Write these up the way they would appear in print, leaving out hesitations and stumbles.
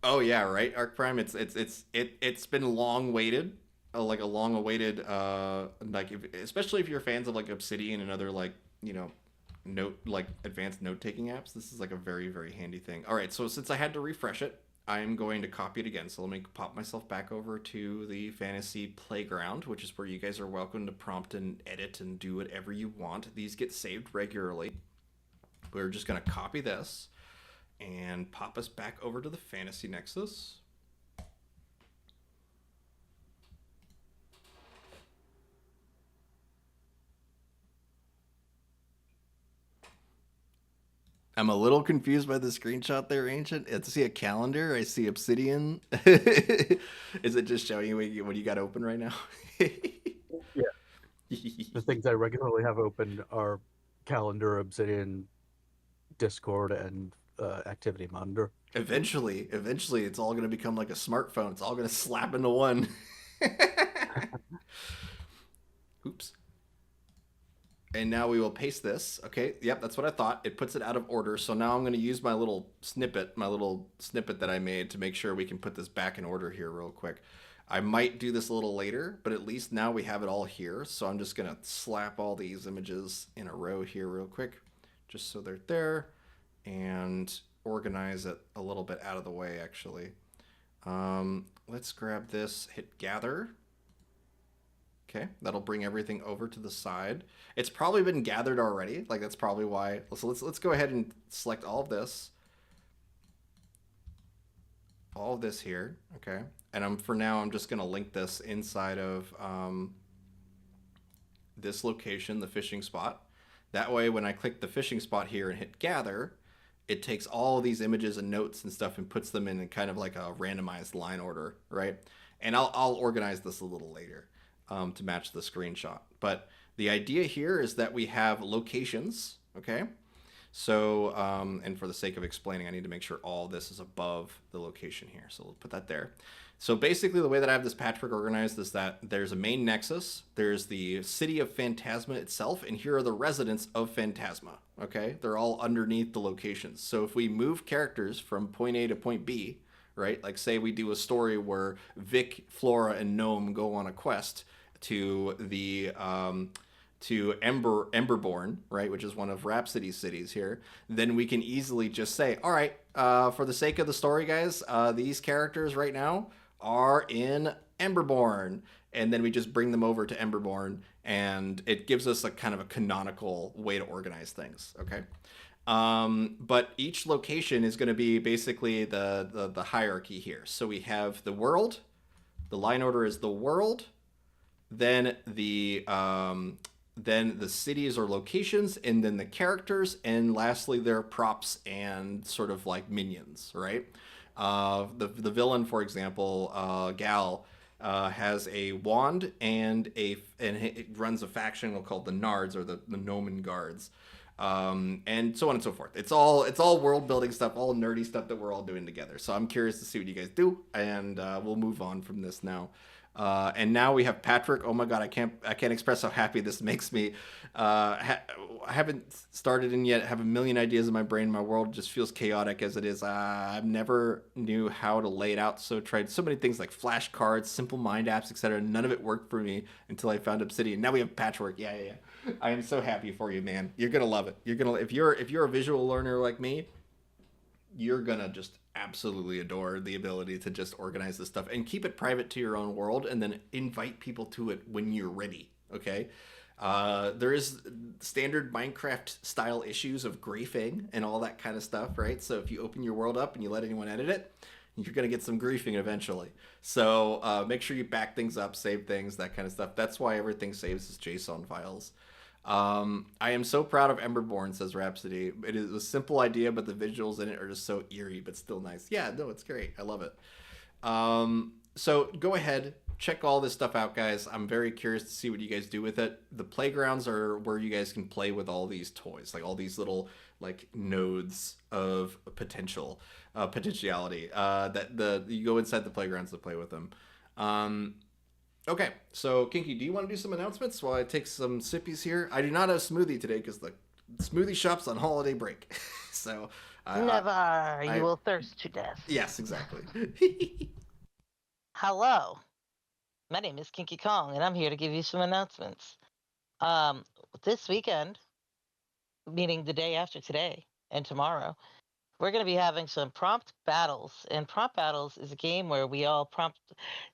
Oh yeah, right. Arc Prime. It's been long waited, like a long awaited. Like especially if you're fans of like Obsidian and other like note like advanced note taking apps. This is like a very very handy thing. All right, so since I had to refresh it, I'm going to copy it again. So let me pop myself back over to the Fantasy Playground, which is where you guys are welcome to prompt and edit and do whatever you want. These get saved regularly. We're just gonna copy this and pop us back over to the Fantasy Nexus. I'm a little confused by the screenshot there, Ancient. I see a calendar. I see Obsidian. Is it just showing you what you got open right now? Yeah, the things I regularly have open are calendar, Obsidian, Discord, and activity monitor. Eventually, it's all going to become like a smartphone. It's all going to slap into one. Oops. And now we will paste this. Okay, yep, that's what I thought. It puts it out of order. So now I'm going to use my little snippet that I made to make sure we can put this back in order here real quick. I might do this a little later, but at least now we have it all here. So I'm just going to slap all these images in a row here real quick, just so they're there, and organize it a little bit out of the way, actually. Let's grab this, hit gather. Okay, that'll bring everything over to the side. It's probably been gathered already. Like that's probably why. So let's go ahead and select all of this here. Okay, and for now I'm just gonna link this inside of this location, the fishing spot. That way, when I click the fishing spot here and hit gather, it takes all of these images and notes and stuff and puts them in kind of like a randomized line order, right? And I'll organize this a little later to match the screenshot. But the idea here is that we have locations, okay? So, and for the sake of explaining, I need to make sure all this is above the location here. So we'll put that there. So basically, the way that I have this patchwork organized is that there's a main nexus, there's the city of Phantasma itself, and here are the residents of Phantasma. Okay, they're all underneath the locations. So if we move characters from point A to point B, right? Like say we do a story where Vic, Flora, and Gnome go on a quest to the to Emberborn, right, which is one of Rhapsody's cities here, then we can easily just say, all right, for the sake of the story, guys, these characters right now are in Emberborn, and then we just bring them over to Emberborn, and it gives us a kind of a canonical way to organize things. Okay. But each location is going to be basically the hierarchy here. So we have the world. The line order is the world, then the cities or locations, and then the characters, and lastly their props and sort of like minions, right? The villain, for example, Gal, has a wand and it runs a faction called the Nards or the Noman Guards, and so on and so forth. It's all world building stuff, all nerdy stuff that we're all doing together. So I'm curious to see what you guys do, and we'll move on from this now. And now we have Patrick. Oh my God, I can't express how happy this makes me. I haven't started in yet. I have a million ideas in my brain. My world just feels chaotic as it is. I've never knew how to lay it out. So tried so many things like flashcards, simple mind apps, etc. None of it worked for me until I found Obsidian. Now we have Patchwork. Yeah, yeah, yeah. I am so happy for you, man. You're gonna love it. If you're a visual learner like me, you're gonna just absolutely adore the ability to just organize this stuff and keep it private to your own world and then invite people to it when you're ready. Okay. There is standard Minecraft style issues of griefing and all that kind of stuff, right? So if you open your world up and you let anyone edit it, you're going to get some griefing eventually. So make sure you back things up, save things, that kind of stuff. That's why everything saves as JSON files. I am so proud of Emberborn, says Rhapsody. It is a simple idea, but the visuals in it are just so eerie, but still nice. Yeah, no, it's great. I love it. So go ahead, check all this stuff out, guys. I'm very curious to see what you guys do with it. The playgrounds are where you guys can play with all these toys, like all these little like nodes of potentiality. That the you go inside the playgrounds to play with them. Um, Okay, so Kinky, do you want to do some announcements while I take some sippies here? I do not have smoothie today because the smoothie shop's on holiday break. So I, Never. I, You I will thirst to death. yes, exactly. Hello. My name is Kinky Kong, and I'm here to give you some announcements. Um, this weekend, meaning the day after today and tomorrow, we're going to be having some prompt battles. And prompt battles is a game where we all prompt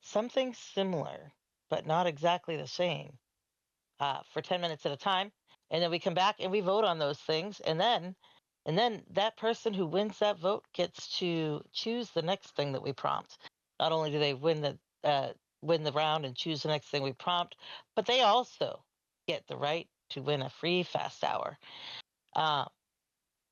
something similar, but not exactly the same, for 10 minutes at a time. And then we come back and we vote on those things. And then that person who wins that vote gets to choose the next thing that we prompt. Not only do they win the round and choose the next thing we prompt, but they also get the right to win a free fast hour. Uh,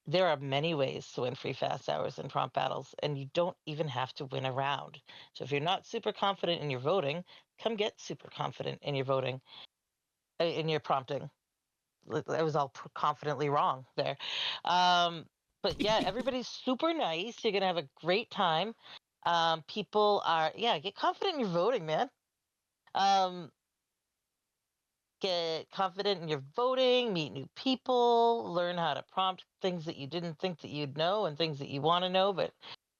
there are many ways to win free fast hours in prompt battles, and you don't even have to win a round. So if you're not super confident in your voting, come get super confident in your voting, in your prompting. I was all confidently wrong there. Um, but yeah, everybody's super nice. You're gonna have a great time. People are, yeah, get confident in your voting, man. Um, get confident in your voting, meet new people, learn how to prompt things that you didn't think that you'd know and things that you want to know, but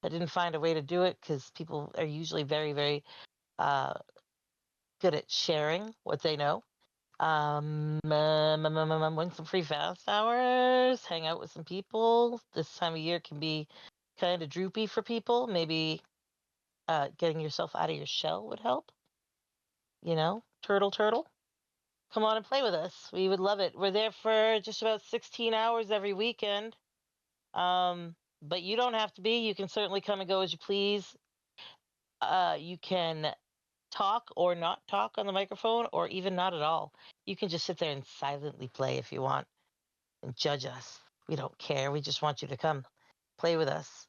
I didn't find a way to do it because people are usually very, very uh, good at sharing what they know. Win some free fast hours, hang out with some people. This time of year can be kind of droopy for people. Maybe getting yourself out of your shell would help. Turtle, turtle. Come on and play with us. We would love it. We're there for just about 16 hours every weekend. But you don't have to be. You can certainly come and go as you please. You can talk or not talk on the microphone, or even not at all. You can just sit there and silently play if you want and judge us. We don't care. We just want you to come play with us.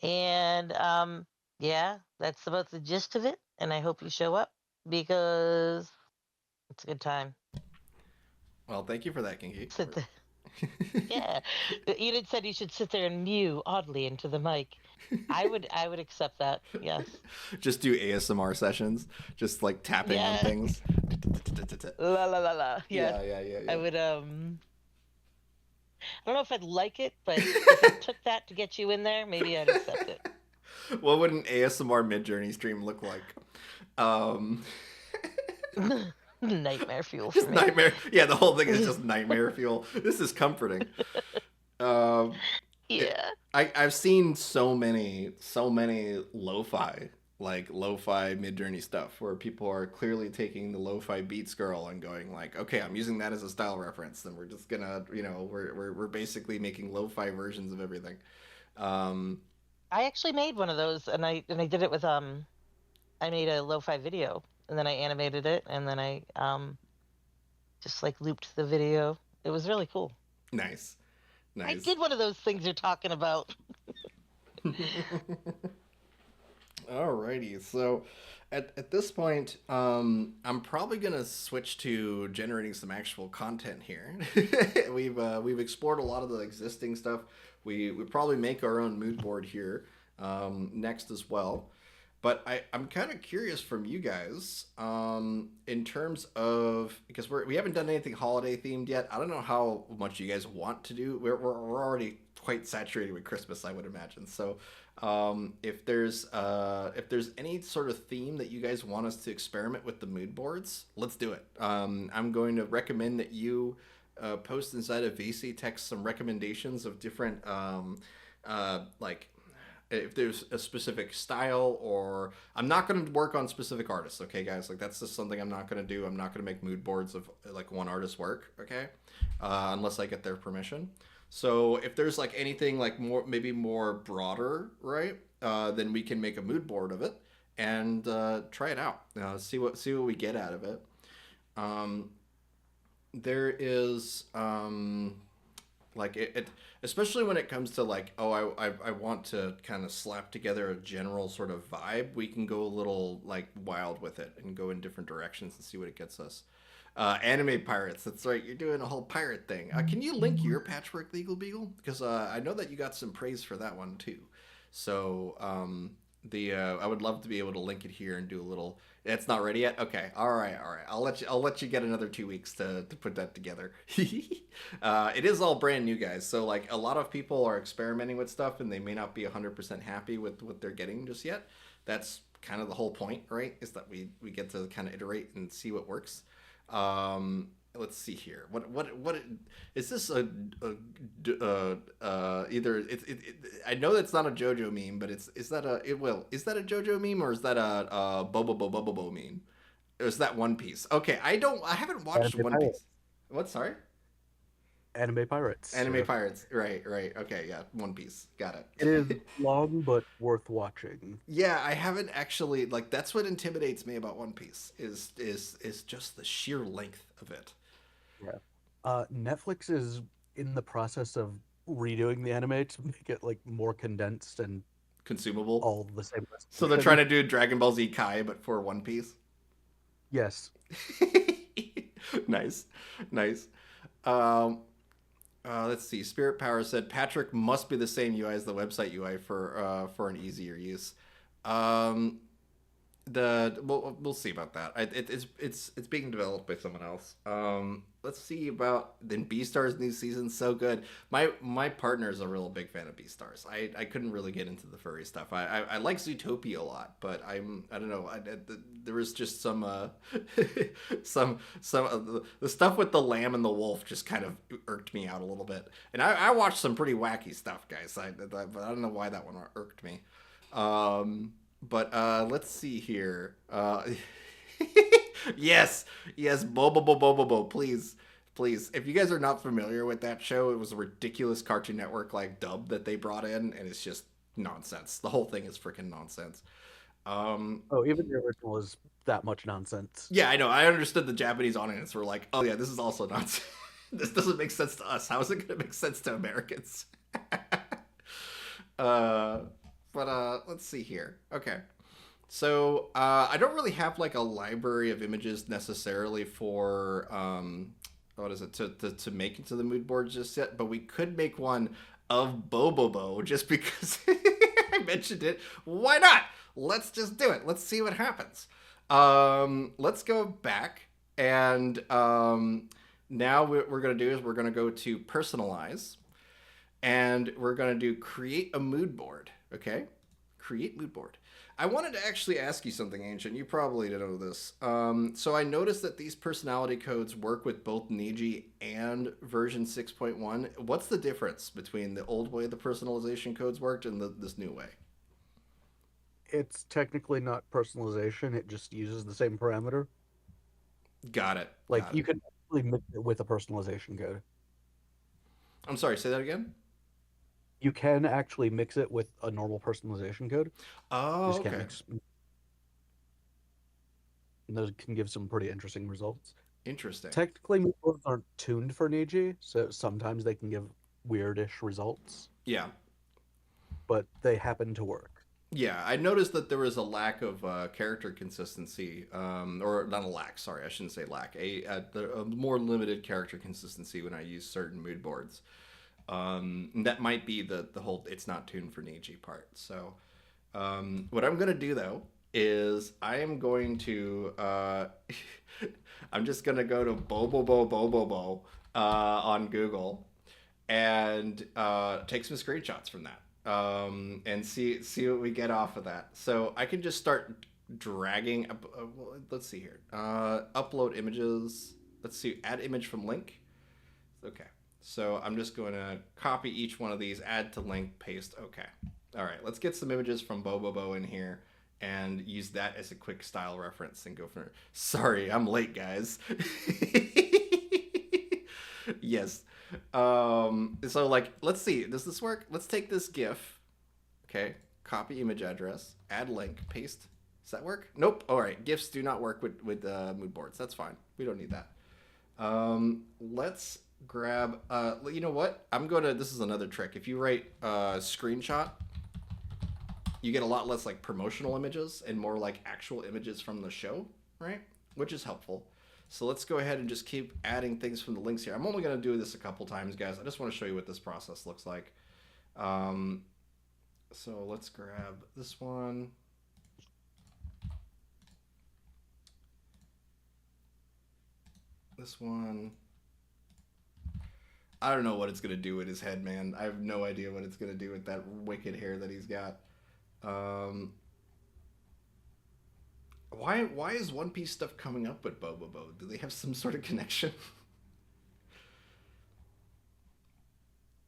And yeah, that's about the gist of it. And I hope you show up because it's a good time. Well, thank you for that, Kinky. Sit there. Yeah. Enid said you should sit there and mew oddly into the mic. I would accept that. Yes. Just do ASMR sessions, just like tapping on Yeah. things. La la la la. Yes. Yeah, yeah, yeah, I yeah. would I don't know if I'd like it, but if it took that to get you in there, maybe I'd accept it. What would an ASMR mid journey stream look like? Um, Nightmare fuel for just me. nightmare. Yeah, the whole thing is just nightmare fuel. This is comforting. Um, Yeah. I've seen so many lo-fi mid journey stuff where people are clearly taking the lo-fi beats girl and going like, okay, I'm using that as a style reference. Then we're just gonna, we're basically making lo-fi versions of everything. Um, I actually made one of those, and I did it with I made a lo-fi video, and then I animated it, and then I just like looped the video. It was really cool. nice, I nice. did one of those things you're talking about. Alrighty, so at this point, I'm probably gonna switch to generating some actual content here. We've explored a lot of the existing stuff. We probably make our own mood board here next as well. But I'm kind of curious from you guys in terms of because we haven't done anything holiday themed yet. I don't know how much you guys want to do. We're already quite saturated with Christmas, I would imagine. So if there's any sort of theme that you guys want us to experiment with the mood boards, let's do it. I'm going to recommend that you post inside of VC text some recommendations of different like if there's a specific style, or I'm not going to work on specific artists, okay guys, like that's just something I'm not going to do. I'm not going to make mood boards of like one artist's work, okay, unless I get their permission. So if there's like anything like more maybe more broader, right, then we can make a mood board of it and try it out, see what we get out of it. um, there is like it especially when it comes to like, oh, I want to kind of slap together a general sort of vibe. We can go a little like wild with it and go in different directions and see what it gets us. Anime pirates, that's right, you're doing a whole pirate thing. Can you link your patchwork legal beagle, because I know that you got some praise for that one too. So I would love to be able to link it here and do a little. It's not ready yet. Okay, all right, all right. I'll let you get another 2 weeks to put that together. It is all brand new, guys. So like a lot of people are experimenting with stuff and they may not be 100% happy with what they're getting just yet. That's kind of the whole point, right? Is that we get to kind of iterate and see what works. Let's see here. What is this either I know that's not a JoJo meme, but is that is that a JoJo meme or is that a Bobo meme? Or is that One Piece? Okay, I haven't watched Anime One Pirates. Piece. What? Sorry. Anime Pirates. Anime Pirates. Right, right. Okay, yeah. One Piece. Got it. It is long but worth watching. Yeah, I haven't actually like that's what intimidates me about One Piece is just the sheer length of it. Yeah. Netflix is in the process of redoing the anime to make it like more condensed and Consumable. all the same So they're trying to do Dragon Ball Z Kai, but for One Piece. Yes. Nice, nice. Um, let's see. Spirit Power said Patrick must be the same UI as the website UI for an easier use. Um, we'll see about that. It's being developed by someone else. Let's see about then Beastars new season. So good. My partner is a real big fan of Beastars. I couldn't really get into the furry stuff. I like Zootopia a lot, but I don't know. There was just some some of the stuff with the lamb and the wolf just kind of irked me out a little bit. And I watched some pretty wacky stuff, guys. But I don't know why that one irked me. But let's see here. Yes, yes, Bobo, please, please. If you guys are not familiar with that show, it was a ridiculous Cartoon Network like dub that they brought in, and it's just nonsense. The whole thing is freaking nonsense. Oh, even the original is that much nonsense. Yeah, I know. I understood the Japanese audience were like, "Oh yeah, this is also nonsense. This doesn't make sense to us. How is it going to make sense to Americans?" But let's see here. Okay. So I don't really have like a library of images necessarily for what is it to make into the mood board just yet, but we could make one of Bobobo just because I mentioned it. Why not? Let's just do it. Let's see what happens. Let's go back and now what we're gonna do is we're gonna go to personalize, and we're gonna do create a mood board. Okay, create mood board. I wanted to actually ask you something, Ancient. You probably didn't know this. So I noticed that these personality codes work with both Neji and version 6.1. What's the difference between the old way the personalization codes worked and this new way? It's technically not personalization, it just uses the same parameter. Got it. Like Got you it. can actually mix it with a personalization code. I'm sorry, say that again? You can actually mix it with a normal personalization code. You Oh, just can't okay. mix. And those can give some pretty interesting results. Interesting. Technically, mood boards aren't tuned for Neji, so sometimes they can give weirdish results, Yeah. but they happen to work. Yeah, I noticed that there was a lack of character consistency, or not a lack. Sorry, I shouldn't say lack. A more limited character consistency when I use certain mood boards. And that might be the whole "it's not tuned for Neji" part. So, what I'm gonna do though is I am going to I'm just gonna go to Bobo on Google and take some screenshots from that and see what we get off of that. So I can just start dragging. Well, let's see here. Upload images. Let's see. Add image from link. Okay. So I'm just going to copy each one of these, add to link, paste. Okay. All right. Let's get some images from Bobo in here and use that as a quick style reference and go from there. Sorry, I'm late, guys. Yes. So like, let's see, does this work? Let's take this GIF. Okay. Copy image address, add link, paste. Does that work? Nope. All right. GIFs do not work with mood boards. That's fine. We don't need that. Let's grab, you know what? This is another trick. If you write screenshot, you get a lot less like promotional images and more like actual images from the show, right? Which is helpful. So let's go ahead and just keep adding things from the links here. I'm only going to do this a couple times, guys. I just want to show you what this process looks like. So let's grab this one. This one. I don't know what it's gonna do with his head, man. I have no idea what it's gonna do with that wicked hair that he's got. Um, why is One Piece stuff coming up with Bobobo? Do they have some sort of connection?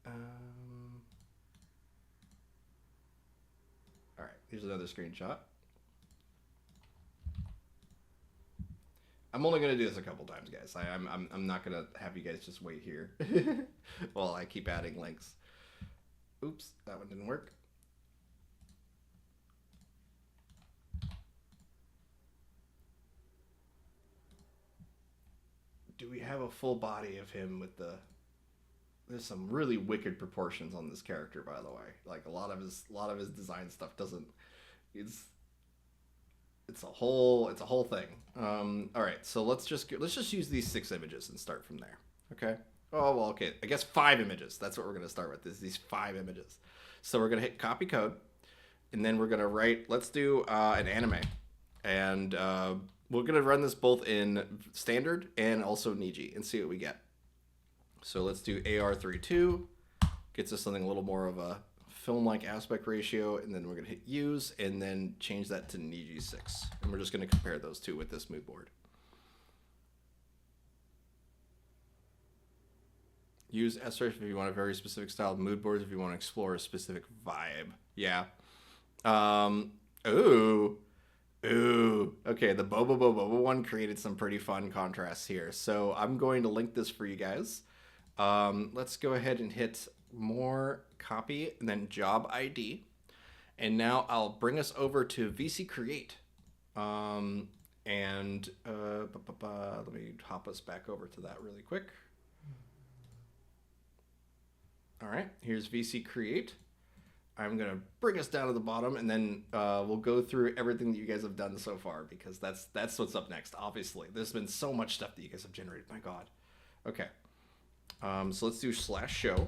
All right, here's another screenshot. I'm only gonna do this a couple times, guys. I'm not gonna have you guys just wait here while I keep adding links. Oops, that one didn't work. Do we have a full body of him with the? There's some really wicked proportions on this character, by the way. Like a lot of his design stuff doesn't. It's a whole thing. All right, so let's just use these 6 images and start from there. Okay. Oh well, okay. I guess 5 images. That's what we're gonna start with. Is these 5 images. So we're gonna hit copy code, and then we're gonna write. Let's do an anime, and we're gonna run this both in standard and also Niji and see what we get. So let's do AR32. Gets us something a little more of a film-like aspect ratio, and then we're going to hit use and then change that to Niji 6. And we're just going to compare those two with this mood board. Use sRef if you want a very specific style of mood boards, if you want to explore a specific vibe. Yeah. Ooh. Okay, the Bobo one created some pretty fun contrasts here. So I'm going to link this for you guys. Let's go ahead and hit more copy and then job ID. And now I'll bring us over to VC Create. Let me hop us back over to that really quick. All right, here's VC Create. I'm going to bring us down to the bottom, and then we'll go through everything that you guys have done so far, because that's what's up next, obviously. There's been so much stuff that you guys have generated. My God. Okay. So let's do /show.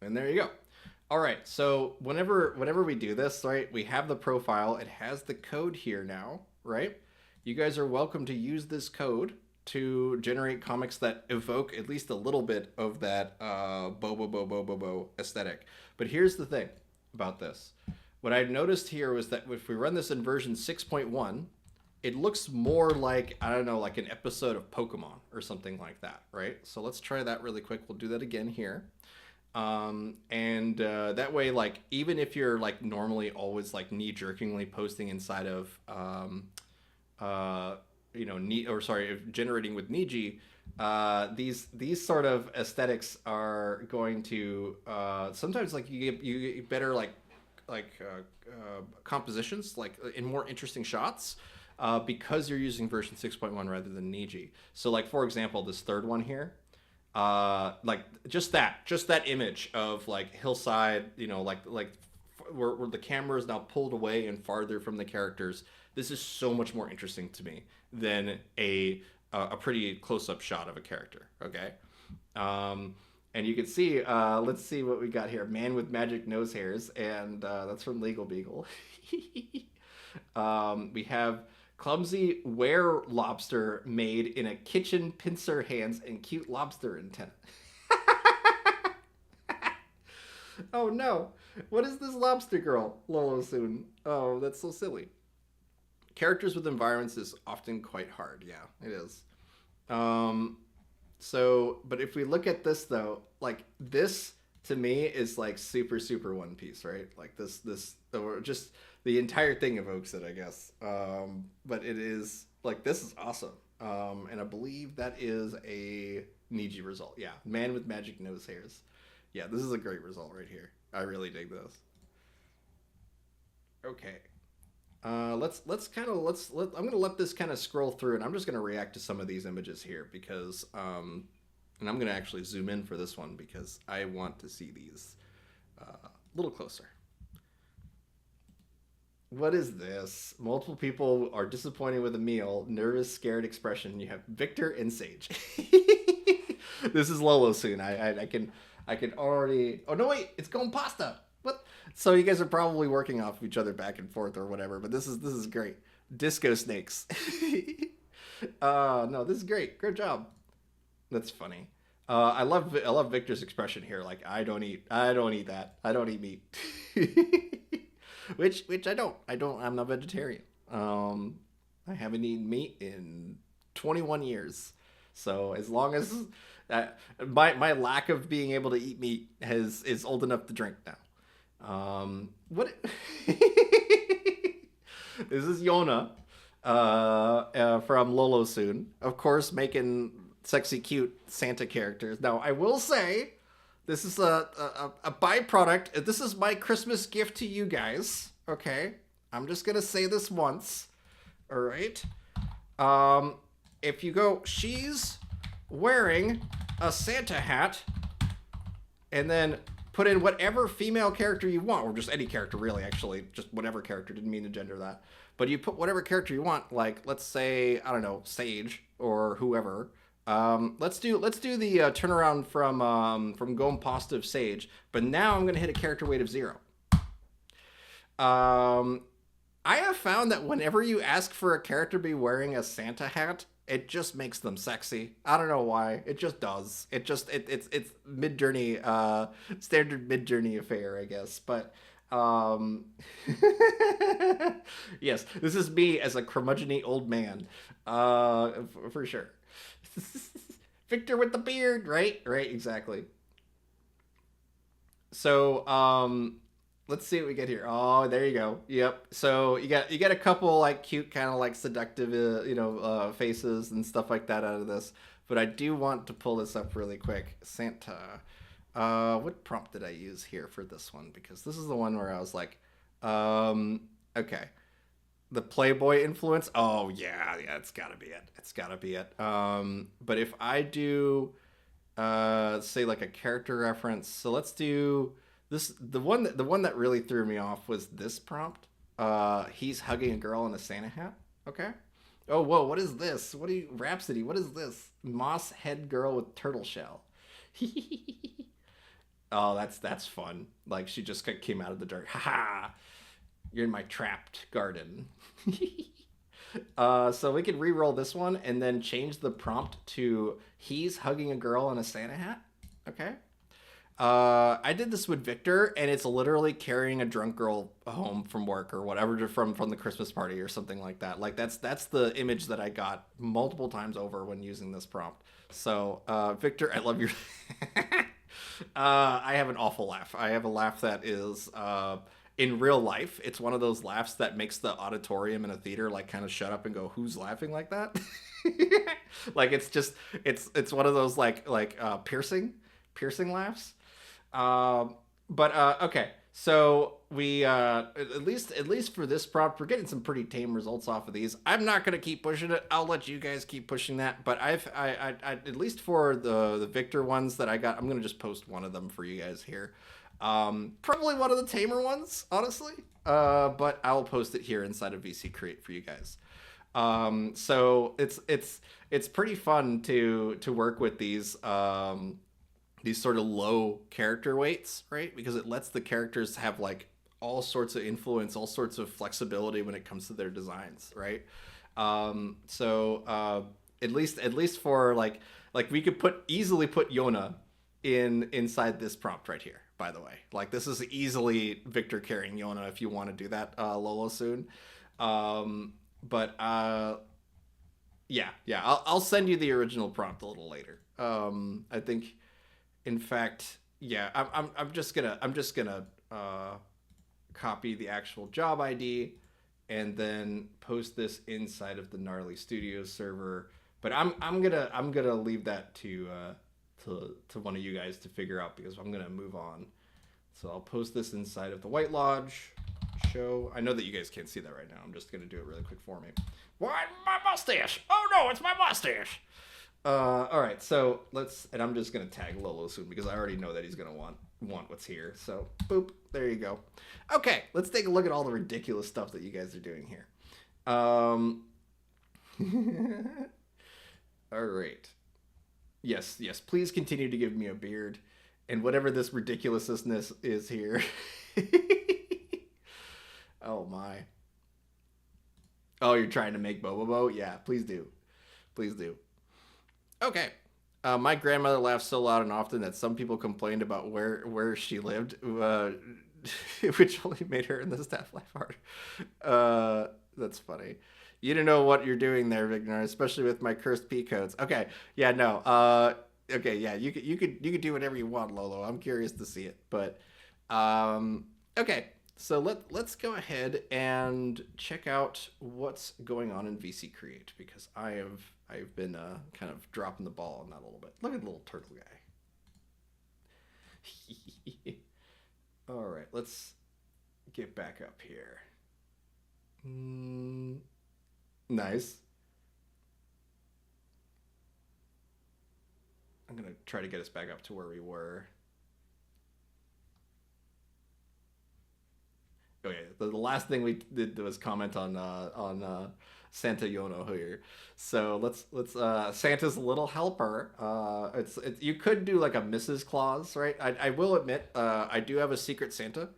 And there you go. All right, so whenever we do this, right, we have the profile. It has the code here now, right? You guys are welcome to use this code to generate comics that evoke at least a little bit of that Bobo aesthetic. But here's the thing about this. What I've noticed here was that if we run this in version 6.1, it looks more like, I don't know, like an episode of Pokemon or something like that, right? So let's try that really quick. We'll do that again here. That way, like, even if you're like normally always like knee-jerkingly posting inside of generating with Niji, these sort of aesthetics are going to sometimes like you get better compositions, like in more interesting shots, because you're using version 6.1 rather than Niji. So like, for example, this third one here, like just that image of like hillside, where the camera is now pulled away and farther from the characters. This is so much more interesting to me than a pretty close-up shot of a character. Okay, and you can see. Let's see what we got here. Man with magic nose hairs, and that's from Legal Beagle. We have clumsy were lobster made in a kitchen, pincer hands, and cute lobster antenna. Oh no! What is this lobster girl, Lolo Soon? Oh, that's so silly. Characters with environments is often quite hard. Yeah, it is. But if we look at this though, like this to me is like super One Piece, right? Like this, or just the entire thing evokes it, I guess. But it is like, this is awesome. And I believe that is a Niji result. Yeah, man with magic nose hairs. Yeah, this is a great result right here. I really dig this. Okay. I'm gonna let this kind of scroll through, and I'm just gonna react to some of these images here because and I'm gonna actually zoom in for this one because I want to see these a little closer. What is this? Multiple people are disappointed with a meal. Nervous, scared expression. You have Victor and Sage. This is Lolo soon. I can already. Oh no, wait, it's going pasta. What? So you guys are probably working off each other back and forth or whatever. But this is great. Disco snakes. No, this is great. Great job. That's funny. I love Victor's expression here. Like I don't eat that. I don't eat meat. Which I don't. I'm not vegetarian. I haven't eaten meat in 21 years. So as long as my lack of being able to eat meat has is old enough to drink now. What? This is Yona from Lolo Soon. Of course, making sexy, cute Santa characters. Now, I will say, this is a byproduct. This is my Christmas gift to you guys. Okay? I'm just going to say this once. All right? If you go, she's wearing a Santa hat, and then put in whatever female character you want, or just any character, really, actually. Just whatever character. Didn't mean to gender that. But you put whatever character you want, like, let's say, I don't know, Sage, or whoever. Let's do the turnaround from Going Positive Sage, but now I'm gonna hit a character weight of 0. I have found that whenever you ask for a character to be wearing a Santa hat, it just makes them sexy. I don't know why. It just does. It's mid-journey, standard mid-journey affair, I guess. But yes, this is me as a curmudgeon old man, for sure. Victor with the beard, right? Right, exactly. So, let's see what we get here. Oh, there you go. Yep. So you get a couple like cute, kind of like seductive, faces and stuff like that out of this. But I do want to pull this up really quick. Santa. What prompt did I use here for this one? Because this is the one where I was like, okay, the Playboy influence. Oh yeah, it's gotta be it. It's gotta be it. But if I do, say like a character reference, so let's do. The one that really threw me off was this prompt. He's hugging a girl in a Santa hat. Okay. Oh whoa, what is this? What are you Rhapsody? What is this? Moss head girl with turtle shell. Oh, that's fun. Like she just came out of the dirt. Haha. You're in my trapped garden. So we could re-roll this one and then change the prompt to he's hugging a girl in a Santa hat. Okay. I did this with Victor, and it's literally carrying a drunk girl home from work or whatever from the Christmas party or something like that. Like that's the image that I got multiple times over when using this prompt. So, Victor, I love your. I have an awful laugh. I have a laugh that is in real life. It's one of those laughs that makes the auditorium in a theater like kind of shut up and go, "Who's laughing like that?" Like it's one of those like piercing laughs. Okay, so we at least for this prompt, we're getting some pretty tame results off of these. I'm not gonna keep pushing it. I'll let you guys keep pushing that. But I at least for the Victor ones that I got, I'm gonna just post one of them for you guys here. Probably one of the tamer ones, honestly. But I'll post it here inside of VC Create for you guys. So it's pretty fun to work with these sort of low character weights, right? Because it lets the characters have like all sorts of influence, all sorts of flexibility when it comes to their designs, right? At least for like we could easily put Yona inside this prompt right here. By the way, like this is easily Victor carrying Yona if you want to do that, Lolo soon. Yeah, I'll send you the original prompt a little later. I think. In fact, yeah, I'm just gonna copy the actual job ID and then post this inside of the Gnarly Studios server. But I'm gonna leave that to one of you guys to figure out because I'm gonna move on. So I'll post this inside of the White Lodge show. I know that you guys can't see that right now. I'm just gonna do it really quick for me. Why my mustache? Oh no, it's my mustache. All right, so and I'm just gonna tag Lolo soon because I already know that he's gonna want what's here. So, boop, there you go. Okay, let's take a look at all the ridiculous stuff that you guys are doing here. All right. Yes, yes. Please continue to give me a beard, and whatever this ridiculousness is here. Oh my. Oh, you're trying to make Bobobo? Yeah, please do. Please do. Okay. My grandmother laughed so loud and often that some people complained about where she lived, which only made her and the staff laugh hard. That's funny. You don't know what you're doing there, Vignar, especially with my cursed P codes. Okay, yeah, no. Okay, yeah, you could do whatever you want, Lolo. I'm curious to see it, but okay. So let's go ahead and check out what's going on in VC Create because I've been kind of dropping the ball on that a little bit. Look at the little turtle guy. All right, let's get back up here. Nice. I'm gonna try to get us back up to where we were. Okay, the last thing we did was comment on Santa Yono here. So let's Santa's little helper. It's you could do like a Mrs. Claus, right? I will admit I do have a Secret Santa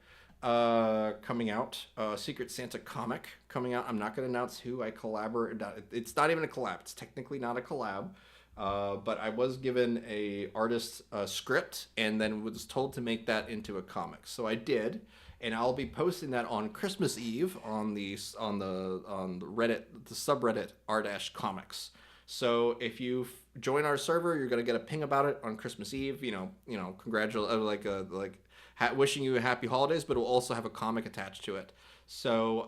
coming out, Secret Santa comic coming out. I'm not going to announce who I collaborate. It's not even a collab. It's technically not a collab. But I was given a artist script and then was told to make that into a comic. So I did, and I'll be posting that on Christmas Eve on the Reddit, the subreddit r comics. So if you join our server, you're gonna get a ping about it on Christmas Eve. Congratulate wishing you a happy holidays, but it'll also have a comic attached to it. So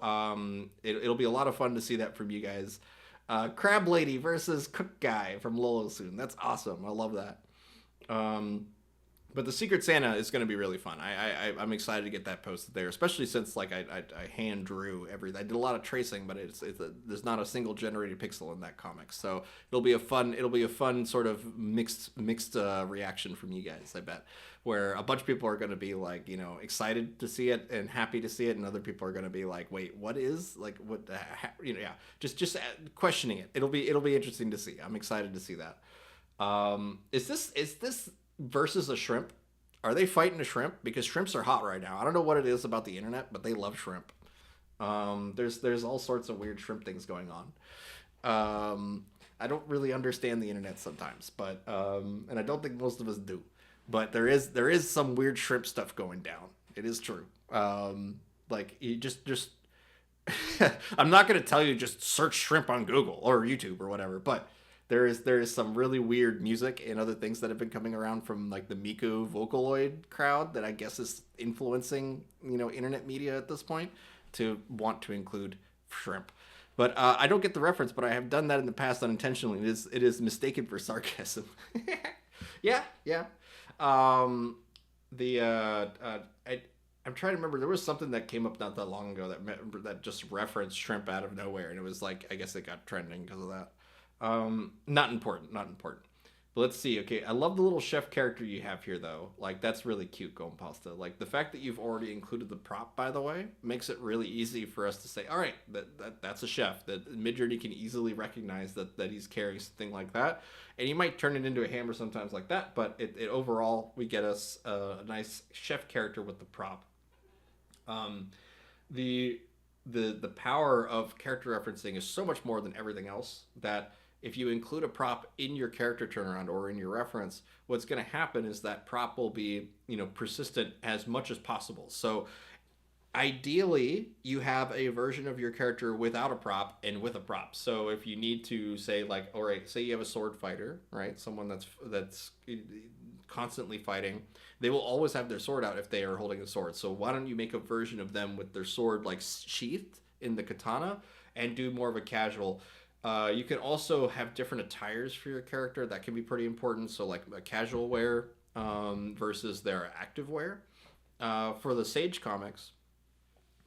it'll be a lot of fun to see that from you guys. Crab Lady versus Cook Guy from Lolo soon. That's awesome. I love that. But the Secret Santa is going to be really fun. I'm excited to get that posted there, especially since like I hand drew everything. I did a lot of tracing, but there's not a single generated pixel in that comic, so it'll be a fun sort of mixed reaction from you guys. I bet where a bunch of people are going to be like excited to see it and happy to see it, and other people are going to be like, wait, what is like what yeah, just questioning it. It'll be interesting to see. I'm excited to see that. Is this versus a shrimp? Are they fighting a shrimp? Because shrimps are hot right now. I don't know what it is about the internet, but they love shrimp. There's all sorts of weird shrimp things going on. I don't really understand the internet sometimes, but and I don't think most of us do. But there is some weird shrimp stuff going down. It is true. Like you just I'm not gonna tell you just search shrimp on Google or YouTube or whatever, but there is some really weird music and other things that have been coming around from like the Miku Vocaloid crowd that I guess is influencing internet media at this point to want to include shrimp. But I don't get the reference, but I have done that in the past unintentionally. It is mistaken for sarcasm. Yeah, yeah. The I'm trying to remember. There was something that came up not that long ago that just referenced shrimp out of nowhere, and it was like I guess it got trending because of that. Not important, not important. But let's see. Okay, I love the little chef character you have here, though. Like that's really cute, Golden Pasta. Like the fact that you've already included the prop, by the way, makes it really easy for us to say, all right, that's a chef. That Midjourney can easily recognize that he's carrying something like that, and he might turn it into a hammer sometimes like that. But it overall, we get us a nice chef character with the prop. The power of character referencing is so much more than everything else that if you include a prop in your character turnaround or in your reference, what's going to happen is that prop will be, persistent as much as possible. So ideally, you have a version of your character without a prop and with a prop. So if you need to say like, all right, say you have a sword fighter, right? Someone that's constantly fighting, they will always have their sword out if they are holding a sword. So why don't you make a version of them with their sword like sheathed in the katana and do more of a casual. You can also have different attires for your character. That can be pretty important. So like a casual wear versus their active wear. For the Sage comics,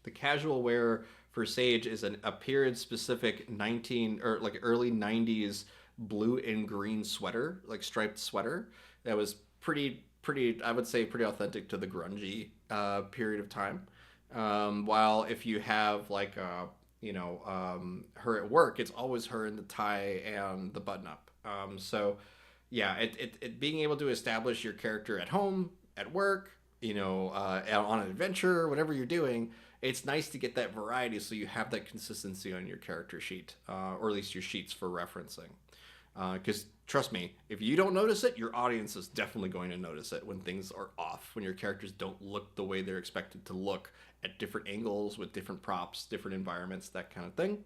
the casual wear for Sage is a period specific early 90s blue and green sweater, like striped sweater that was pretty I would say pretty authentic to the grungy period of time. While if you have like her at work, it's always her in the tie and the button up. So yeah, it being able to establish your character at home, at work, on an adventure, whatever you're doing, it's nice to get that variety so you have that consistency on your character sheet, or at least your sheets for referencing. Because trust me, if you don't notice it, your audience is definitely going to notice it when things are off, when your characters don't look the way they're expected to look at different angles with different props, different environments, that kind of thing.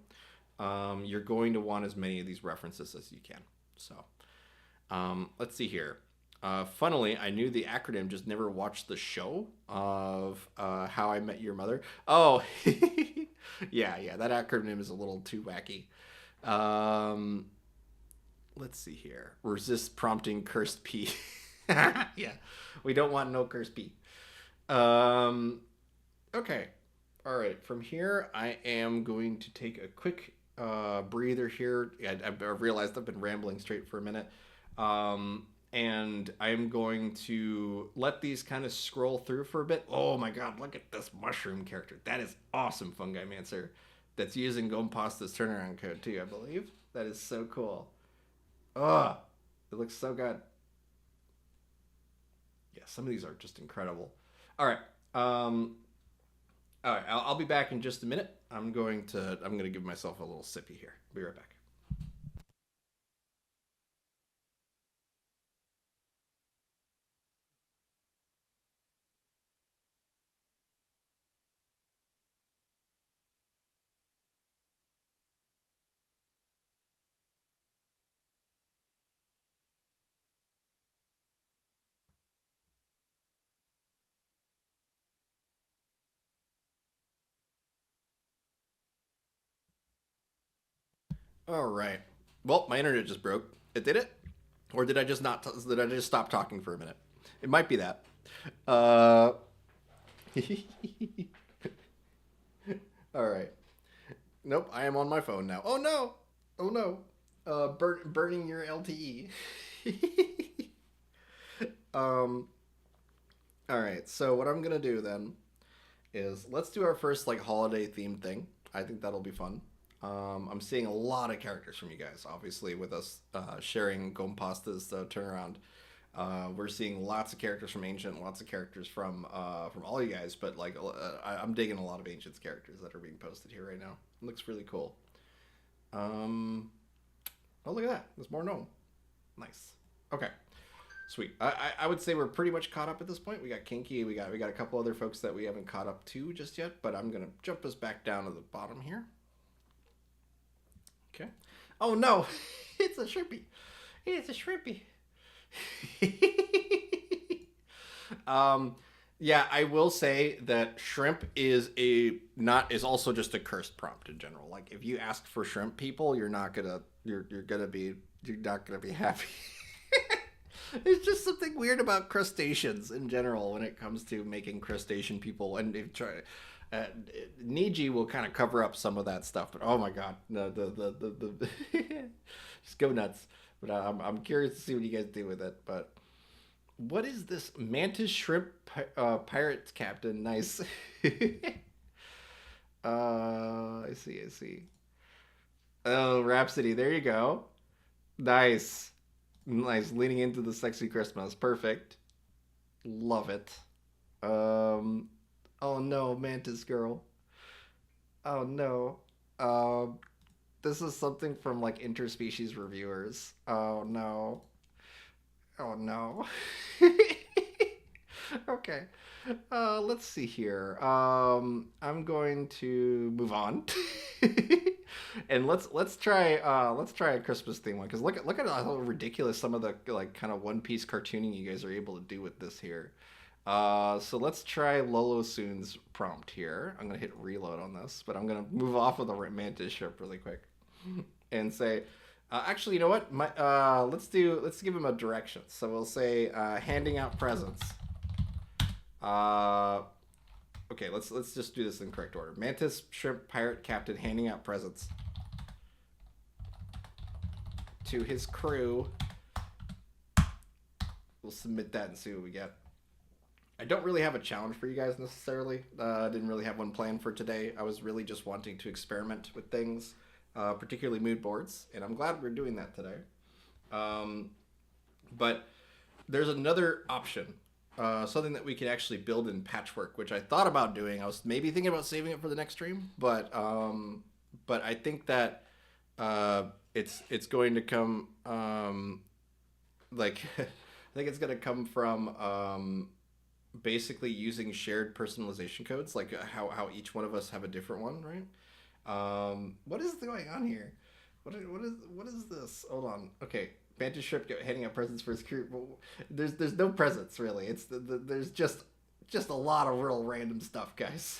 You're going to want as many of these references as you can. So let's see here. Funnily, I knew the acronym, just never watched the show of How I Met Your Mother. Oh, yeah, that acronym is a little too wacky. Um, let's see here. Resist prompting cursed P. Yeah, we don't want no cursed P. Um, okay. All right. From here, I am going to take a quick breather here. I realized I've been rambling straight for a minute. And I'm going to let these kind of scroll through for a bit. Oh my god, look at this mushroom character. That is awesome, Fungi Mancer. That's using Gompasta's turnaround code too, I believe. That is so cool. Oh, it looks so good. Yeah, some of these are just incredible. All right. All right, I'll be back in just a minute. I'm gonna give myself a little sippy here. Be right back. All right. Well, my internet just broke. It did it, or did I just not? Did I just stop talking for a minute? It might be that. Uh. All right. Nope. I am on my phone now. Oh no. Oh no. Burning your LTE. um. All right. So what I'm gonna do then is let's do our first like holiday themed thing. I think that'll be fun. I'm seeing a lot of characters from you guys, obviously, with us sharing Gompasta's turnaround. We're seeing lots of characters from Ancient, lots of characters from all you guys, but like I'm digging a lot of Ancient's characters that are being posted here right now. It looks really cool. Um, oh, look at that. There's more gnome. Nice. Okay. Sweet. I would say we're pretty much caught up at this point. We got Kinky. We got a couple other folks that we haven't caught up to just yet, but I'm gonna jump us back down to the bottom here. Okay. Oh no, it's a shrimpy. It's a shrimpy. Yeah, I will say that shrimp is also just a cursed prompt in general. Like if you ask for shrimp people, you're not gonna be happy. There's just something weird about crustaceans in general when it comes to making crustacean people, and if try. Uh, Niji will kind of cover up some of that stuff, but oh my god, the just go nuts. But I'm curious to see what you guys do with it. But what is this mantis shrimp pirate captain? Nice. I see, I see. Oh, Rhapsody, there you go. Nice, nice. Leaning into the sexy Christmas, perfect. Love it. Um, oh no, Mantis girl. Oh no. Um, this is something from like interspecies reviewers. Oh no. Oh no. Okay. Let's see here. I'm going to move on. And let's try a Christmas theme one because look at how ridiculous some of the like kind of One Piece cartooning you guys are able to do with this here. So let's try Lolo Soon's prompt here. I'm gonna hit reload on this, but I'm gonna move off of the Mantis ship really quick and say, actually, you know what? Let's give him a direction. So we'll say handing out presents. Uh, okay, let's just do this in correct order. Mantis shrimp pirate captain handing out presents to his crew. We'll submit that and see what we get. I don't really have a challenge for you guys necessarily. I didn't really have one planned for today. I was really just wanting to experiment with things, particularly mood boards, and I'm glad we're doing that today. Um, But there's another option, something that we could actually build in Patchwork, which I thought about doing. I was maybe thinking about saving it for the next stream, but I think that it's going to come like I think it's going to come from basically using shared personalization codes, like how each one of us have a different one, right? What is going on here? What is this? Hold on. Okay, Banter Shrimp handing out presents for his crew. Well, there's no presents really. It's there's just a lot of real random stuff, guys.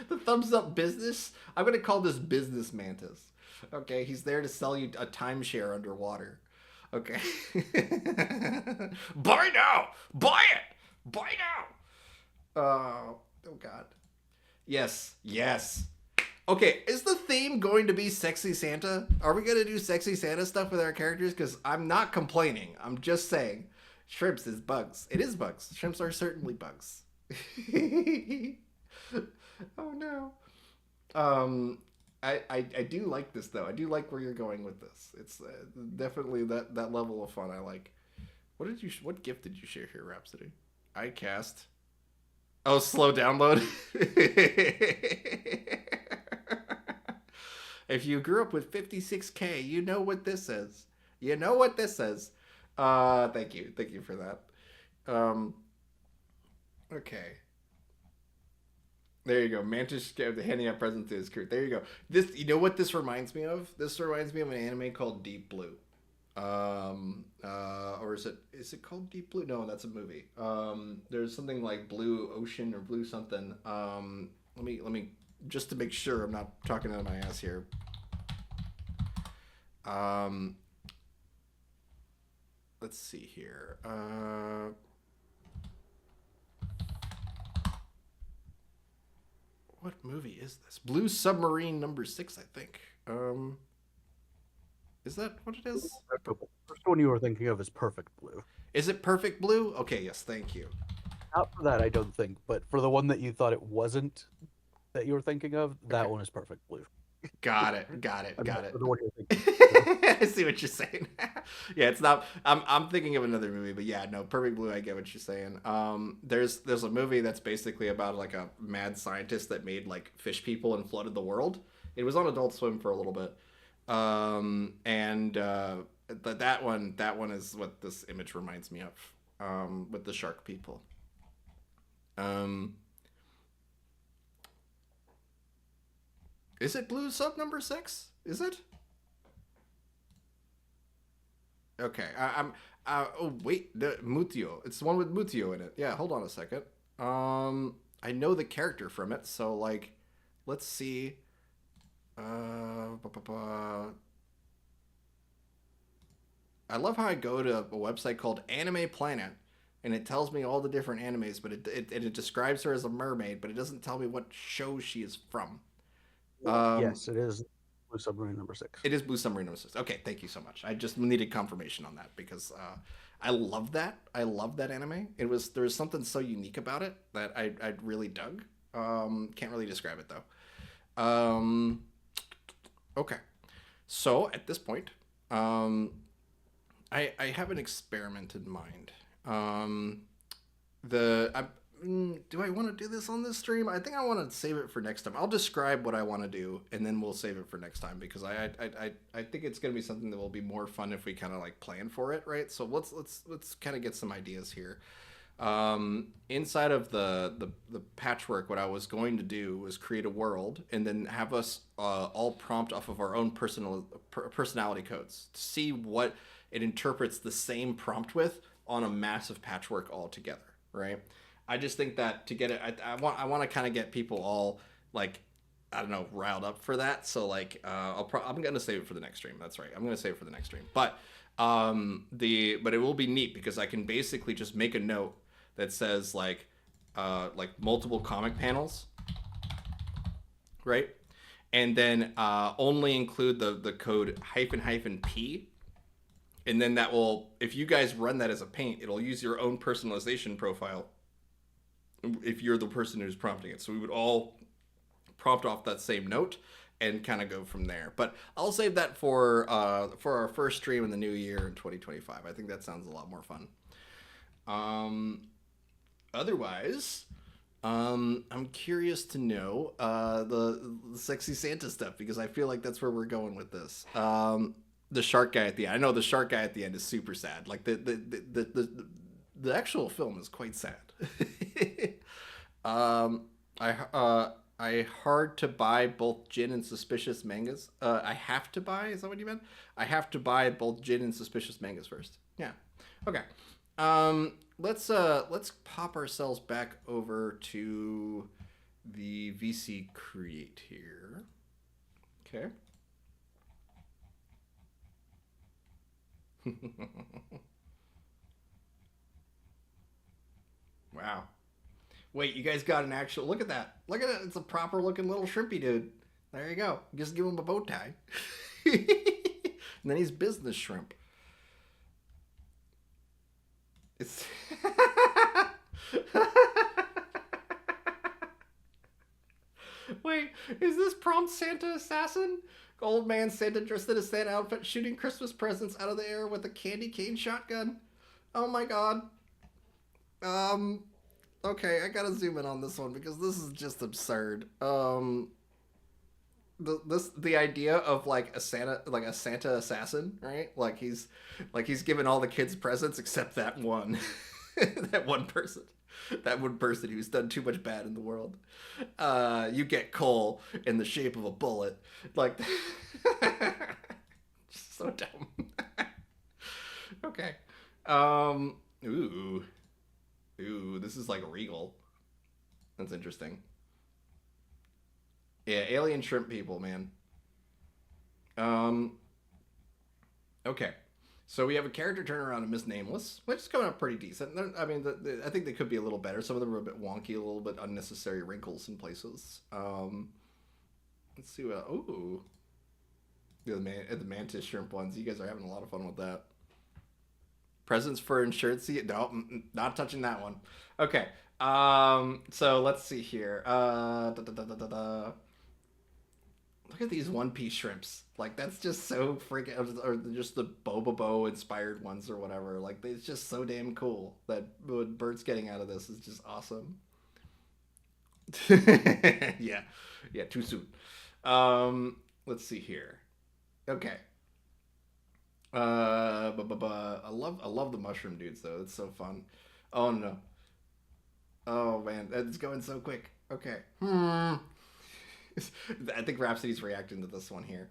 The thumbs up business. I'm gonna call this Business Mantis. Okay, he's there to sell you a timeshare underwater. Okay. Buy now. Buy it. Buy now. Oh God. Yes. Yes. Okay, is the theme going to be Sexy Santa? Are we going to do Sexy Santa stuff with our characters? Because I'm not complaining. I'm just saying. Shrimps is bugs. It is bugs. Shrimps are certainly bugs. Oh no. I do like this though. I do like where you're going with this. It's definitely that level of fun I like. What gift did you share here, Rhapsody? I cast. Oh, slow download. If you grew up with 56K, you know what this is. You know what this is. Thank you for that. Okay. There you go. Mantis handing out presents to his crew. There you go. This, you know what this reminds me of? This reminds me of an anime called Deep Blue. Or is it called Deep Blue? No, that's a movie. There's something like Blue Ocean or Blue something. Let me just to make sure I'm not talking out of my ass here. Let's see here. What movie is this? Blue Submarine #6, I think. Is that what it is? The first one you were thinking of is Perfect Blue. Is it Perfect Blue? Okay, yes, thank you. Not for that, I don't think, but for the one that you thought it wasn't that you were thinking of, that one is Perfect Blue. Got it. For the one you're thinking. I see what you're saying. Yeah, it's not. I'm thinking of another movie, but yeah, no, Perfect Blue. I get what you're saying. There's a movie that's basically about like a mad scientist that made like fish people and flooded the world. It was on Adult Swim for a little bit, but that one is what this image reminds me of, with the shark people. Is it Blue Sub #6? Is it? Okay, I'm. Oh wait, the Mutio. It's the one with Mutio in it. Yeah, hold on a second. I know the character from it, so like, let's see. I love how I go to a website called Anime Planet, and it tells me all the different animes, but it describes her as a mermaid, but it doesn't tell me what show she is from. Yes, it is Blue Submarine #6. It is Blue Submarine #6. Okay, thank you so much. I just needed confirmation on that because I love that. I love that anime. There was something so unique about it that I really dug. Can't really describe it though. Okay, so at this point, I have an experiment in mind. Do I want to do this on this stream? I think I want to save it for next time. I'll describe what I want to do, and then we'll save it for next time because I think it's gonna be something that will be more fun if we kind of like plan for it, right? So let's kind of get some ideas here. Inside of the patchwork, what I was going to do was create a world and then have us all prompt off of our own personality codes to see what it interprets the same prompt with on a massive patchwork all together, right? I just think that to get it, I want to kind of get people all like, I don't know, riled up for that. So like, I'm gonna save it for the next stream. That's right, I'm gonna save it for the next stream. But but it will be neat because I can basically just make a note that says like multiple comic panels, right? And then only include the code --P. And then that will, if you guys run that as a paint, it'll use your own personalization profile if you're the person who's prompting it. So we would all prompt off that same note, and kind of go from there. But I'll save that for our first stream in the new year in 2025. I think that sounds a lot more fun. Otherwise, I'm curious to know the sexy Santa stuff, because I feel like that's where we're going with this. The shark guy at the end. I know the shark guy at the end is super sad. Like the actual film is quite sad. I hard to buy both Jin and Suspicious mangas. I have to buy. Is that what you meant? I have to buy both Jin and Suspicious mangas first. Yeah. Okay. Let's pop ourselves back over to the VC Create here. Okay. Wow. Wait, you guys got an actual look at that. Look at it. It's a proper looking little shrimpy dude. There you go. Just give him a bow tie. And then he's business shrimp. It's Wait, is this prompt Santa assassin? Old man Santa dressed in a Santa outfit shooting Christmas presents out of the air with a candy cane shotgun. Oh my god. Okay, I gotta zoom in on this one because this is just absurd. The idea of like a Santa assassin, right? Like he's giving all the kids presents except that one, that one person who's done too much bad in the world. You get coal in the shape of a bullet, like so dumb. Okay. Ooh, this is like regal. That's interesting. Yeah, alien shrimp people, man. Okay. So we have a character turnaround of Miss Nameless, which is coming up pretty decent. I mean, I think they could be a little better. Some of them are a bit wonky, a little bit unnecessary wrinkles in places. Let's see what. Ooh, the mantis shrimp ones. You guys are having a lot of fun with that. Presents for insurance. No, not touching that one. Okay. So let's see here. Look at these One Piece shrimps. Like, that's just so freaking... Or just the Bobobo inspired ones or whatever. Like, it's just so damn cool that what Bert's getting out of this is just awesome. Yeah. Yeah, too soon. Let's see here. Okay. I love the mushroom dudes, though. It's so fun. Oh, no. Oh, man. It's going so quick. Okay. I think Rhapsody's reacting to this one here.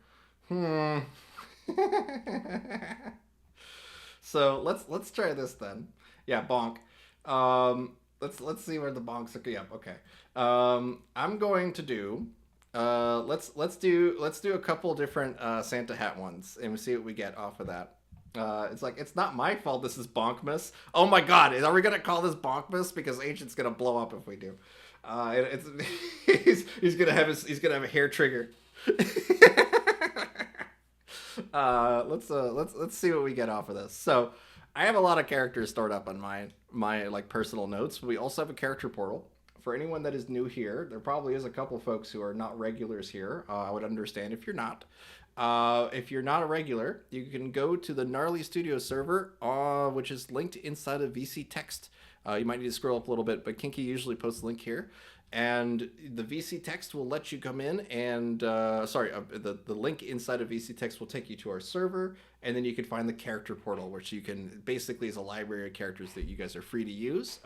So let's try this then. Yeah, bonk. Let's see where the bonks are. Yeah, okay. I'm going to do. Let's do a couple different Santa hat ones, and we see what we get off of that. It's like, it's not my fault this is Bonkmas. Oh my god, are we gonna call this Bonkmas? Because Ancient's gonna blow up if we do. He's gonna have a hair trigger. Let's see what we get off of this. So I have a lot of characters stored up on my like personal notes. We also have a character portal. For anyone that is new here, there probably is a couple folks who are not regulars here. I would understand if you're not. If you're not a regular, you can go to the Gnarly Studio server, which is linked inside of VC text. You might need to scroll up a little bit, but Kinky usually posts a link here. And the VC text will let you come in and, the link inside of VC text will take you to our server, and then you can find the character portal, which you can, basically is a library of characters that you guys are free to use.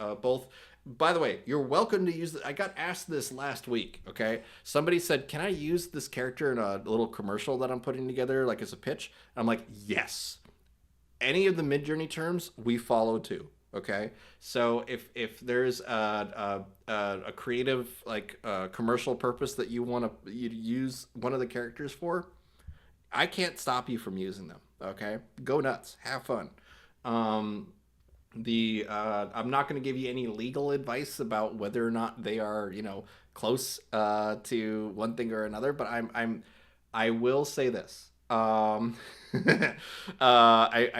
By the way, you're welcome to use I got asked this last week, okay? Somebody said, can I use this character in a little commercial that I'm putting together, like as a pitch? I'm like, yes. Any of the Midjourney terms, we follow too. Okay, so if there's a creative commercial purpose that you want to use one of the characters for, I can't stop you from using them. Okay, go nuts, have fun. I'm not going to give you any legal advice about whether or not they are close to one thing or another, but I will say this. I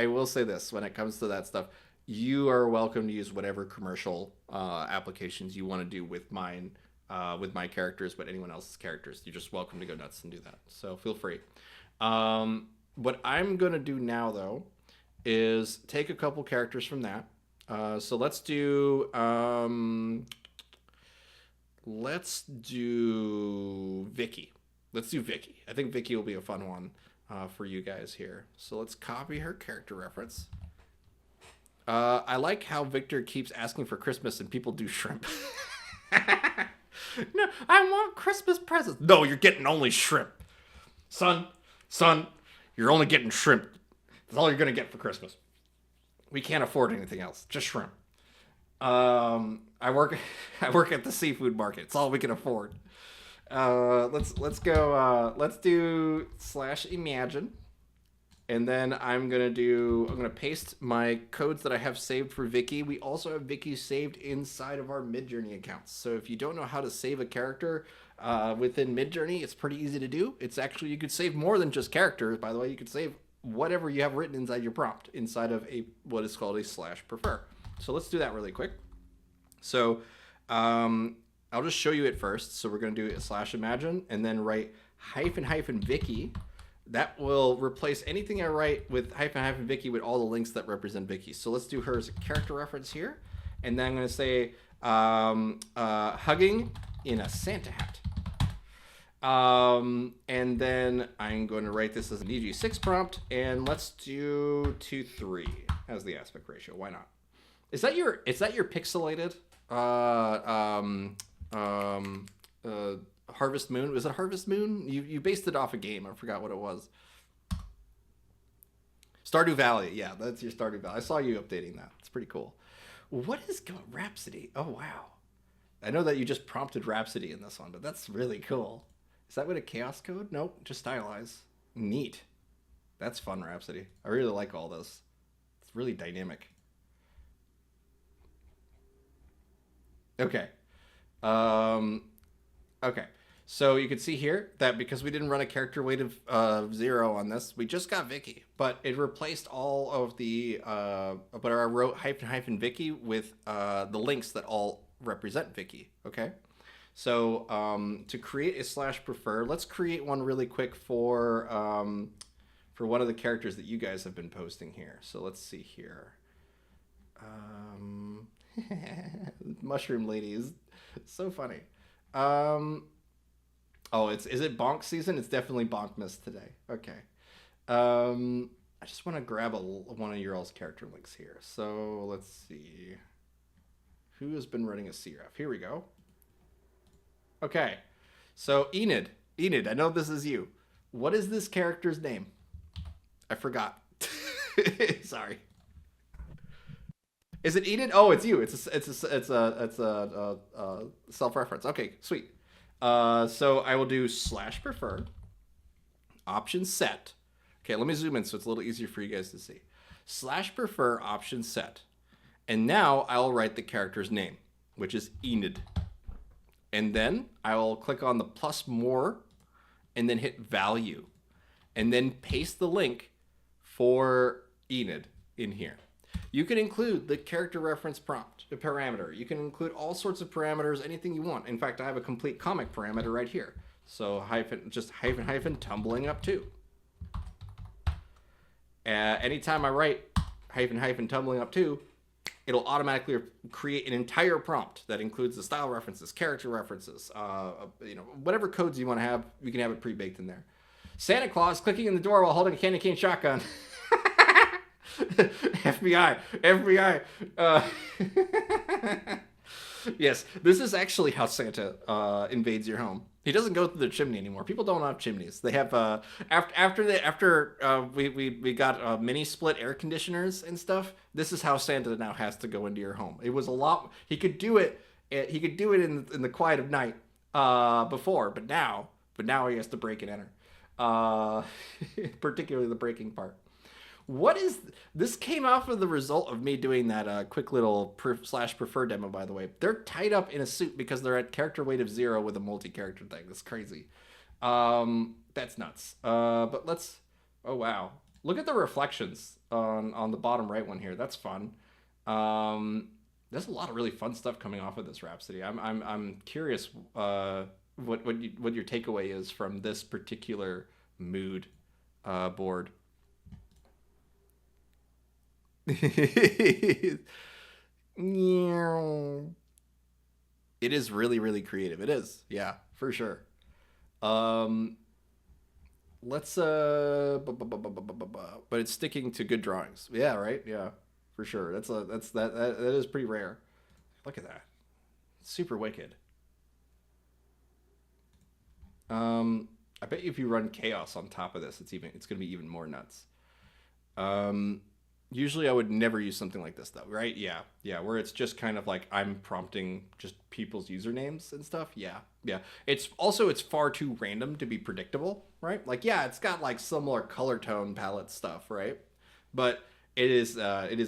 will say this when it comes to that stuff. You are welcome to use whatever commercial applications you want to do with mine with my characters, but anyone else's characters. You're just welcome to go nuts and do that. So feel free. What I'm going to do now, though, is take a couple characters from that. So let's do Vicky. Let's do Vicky. I think Vicky will be a fun one for you guys here. So let's copy her character reference. I like how Victor keeps asking for Christmas and people do shrimp. No, I want Christmas presents. No, you're getting only shrimp. Son, you're only getting shrimp. That's all you're going to get for Christmas. We can't afford anything else. Just shrimp. I work at the seafood market. It's all we can afford. Let's go. Let's do /imagine, and then I'm gonna paste my codes that I have saved for Vicky. We also have Vicky saved inside of our Midjourney accounts. So if you don't know how to save a character within Midjourney, it's pretty easy to do. It's actually, you could save more than just characters. By the way, you could save whatever you have written inside your prompt inside of what is called a /prefer. So let's do that really quick. So I'll just show you it first. So we're going to do a /imagine and then write -- Vicky. That will replace anything I write with -- Vicky with all the links that represent Vicky. So let's do her as a character reference here. And then I'm going to say hugging in a Santa hat. And then I'm going to write this as an EG6 prompt. And let's do 2:3 as the aspect ratio. Why not? Is that your pixelated Harvest Moon? Was it Harvest Moon? You based it off a game. I forgot what it was. Stardew Valley. Yeah, that's your Stardew Valley. I saw you updating that. It's pretty cool. What is Rhapsody? Oh, wow. I know that you just prompted Rhapsody in this one, but that's really cool. Is that with a chaos code? Nope, just stylize. Neat. That's fun, Rhapsody. I really like all this. It's really dynamic. Okay. Okay. So you can see here that because we didn't run a character weight of 0 on this, we just got Vicky, but it replaced all of the, but I wrote -- Vicky with the links that all represent Vicky. Okay. So to create a /prefer, let's create one really quick for one of the characters that you guys have been posting here. So let's see here. Mushroom Lady is so funny. Oh, is it Bonk season? It's definitely Bonkmas today. Okay. I just want to grab one of your all's character links here. So let's see. Who has been running a CRF? Here we go. Okay. So Enid, I know this is you. What is this character's name? I forgot. Sorry. Is it Enid? Oh, it's you. It's a self-reference. Okay, sweet. So I will do /prefer, option set. Okay, let me zoom in so it's a little easier for you guys to see. /prefer, option set. And now I'll write the character's name, which is Enid. And then I will click on the plus more and then hit value. And then paste the link for Enid in here. You can include the character reference prompt, the parameter. You can include all sorts of parameters, anything you want. In fact, I have a complete comic parameter right here. So -- tumbling up to. Anytime I write -- tumbling up to, it'll automatically create an entire prompt that includes the style references, character references, whatever codes you want to have, you can have it pre-baked in there. Santa Claus clicking in the door while holding a candy cane shotgun. FBI. Yes, this is actually how Santa invades your home. He doesn't go through the chimney anymore. People don't have chimneys. They have after we got mini split air conditioners and stuff. This is how Santa now has to go into your home. It was a lot. He could do it. He could do it in the quiet of night before, but now he has to break and enter. Particularly the breaking part. What is this? Came off of the result of me doing that quick little /prefer demo, by the way. They're tied up in a suit because they're at character weight of 0 with a multi-character thing. That's crazy. That's nuts. But let's, oh wow, look at the reflections on the bottom right one here. That's fun. There's a lot of really fun stuff coming off of this Rhapsody. I'm curious what your takeaway is from this particular mood board. It is really, really creative. It is, yeah, for sure. Um, let's but it's sticking to good drawings. Yeah, right. Yeah, for sure. That is pretty rare. Look at that, super wicked. I bet you if you run chaos on top of this, it's gonna be even more nuts. Um, Usually I would never use something like this though, right? Yeah, yeah, where it's just kind of like I'm prompting just people's usernames and stuff. Yeah, yeah. It's far too random to be predictable, right? Like yeah, it's got like similar color tone palette stuff, right? But it is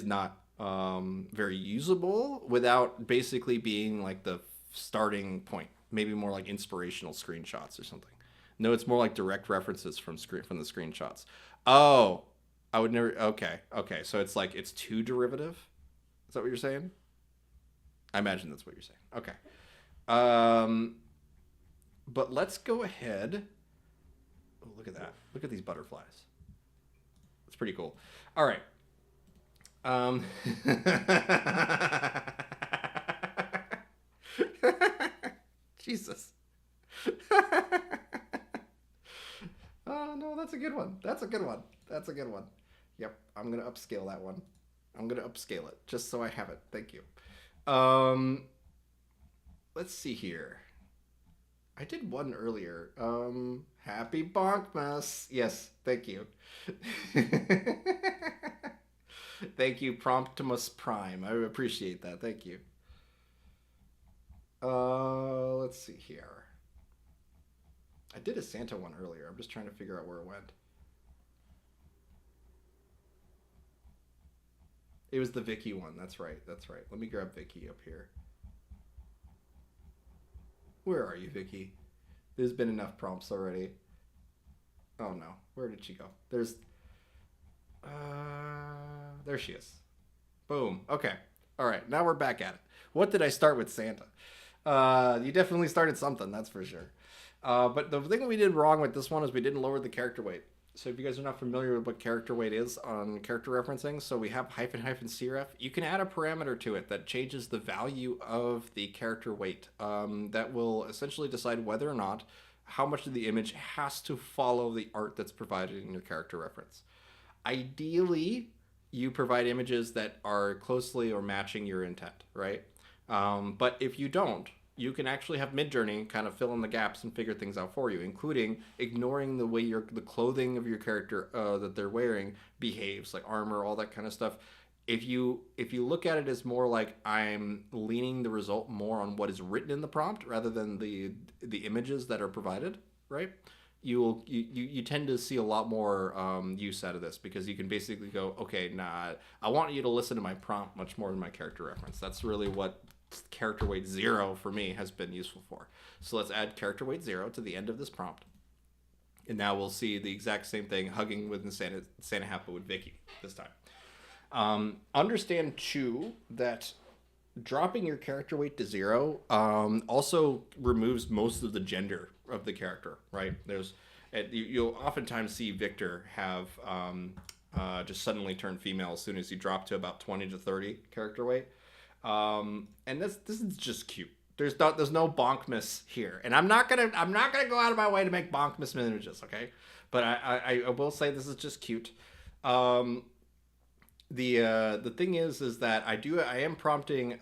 not very usable without basically being like the starting point. Maybe more like inspirational screenshots or something. No, it's more like direct references from the screenshots. Oh, I would never. Okay, okay. So it's like it's too derivative. Is that what you're saying? I imagine that's what you're saying. Okay. Um, but let's go ahead. Oh, look at that. Look at these butterflies. That's pretty cool. All right. Um, Jesus. Oh no, that's a good one. That's a good one. That's a good one. Yep, I'm gonna upscale that one. I'm gonna upscale it just so I have it. Thank you. Um, let's see here. I did one earlier. Happy Bonkmas. Yes, thank you. Thank you, Promptimus Prime. I appreciate that. Thank you. Let's see here. I did a Santa one earlier. I'm just trying to figure out where it went. It was the Vicky one. That's right. That's right. Let me grab Vicky up here. Where are you, Vicky? There's been enough prompts already. Oh no. Where did she go? There she is. Boom. Okay. All right. Now we're back at it. What did I start with Santa? You definitely started something, that's for sure. But the thing that we did wrong with this one is we didn't lower the character weight. So if you guys are not familiar with what character weight is on character referencing, so we have hyphen hyphen cref. You can add a parameter to it that changes the value of the character weight. That will essentially decide whether or not how much of the image has to follow the art that's provided in your character reference. Ideally, you provide images that are closely or matching your intent, right? But if you don't, you can actually have Midjourney kind of fill in the gaps and figure things out for you, including ignoring the way the clothing of your character that they're wearing behaves, like armor, all that kind of stuff. If you look at it as more like I'm leaning the result more on what is written in the prompt rather than the images that are provided, right? You tend to see a lot more use out of this because you can basically go, okay, nah, I want you to listen to my prompt much more than my character reference. That's really what character weight 0 for me has been useful for. So let's add character weight 0 to the end of this prompt. And now we'll see the exact same thing hugging with Santa hat, but with Vicky this time. Understand too that dropping your character weight to 0 also removes most of the gender of the character, right? You'll oftentimes see Victor have just suddenly turn female as soon as you drop to about 20 to 30 character weight. And this is just cute. There's no bonkmas here, and I'm not gonna go out of my way to make bonkmas images, okay? But I will say this is just cute. The thing is that I am prompting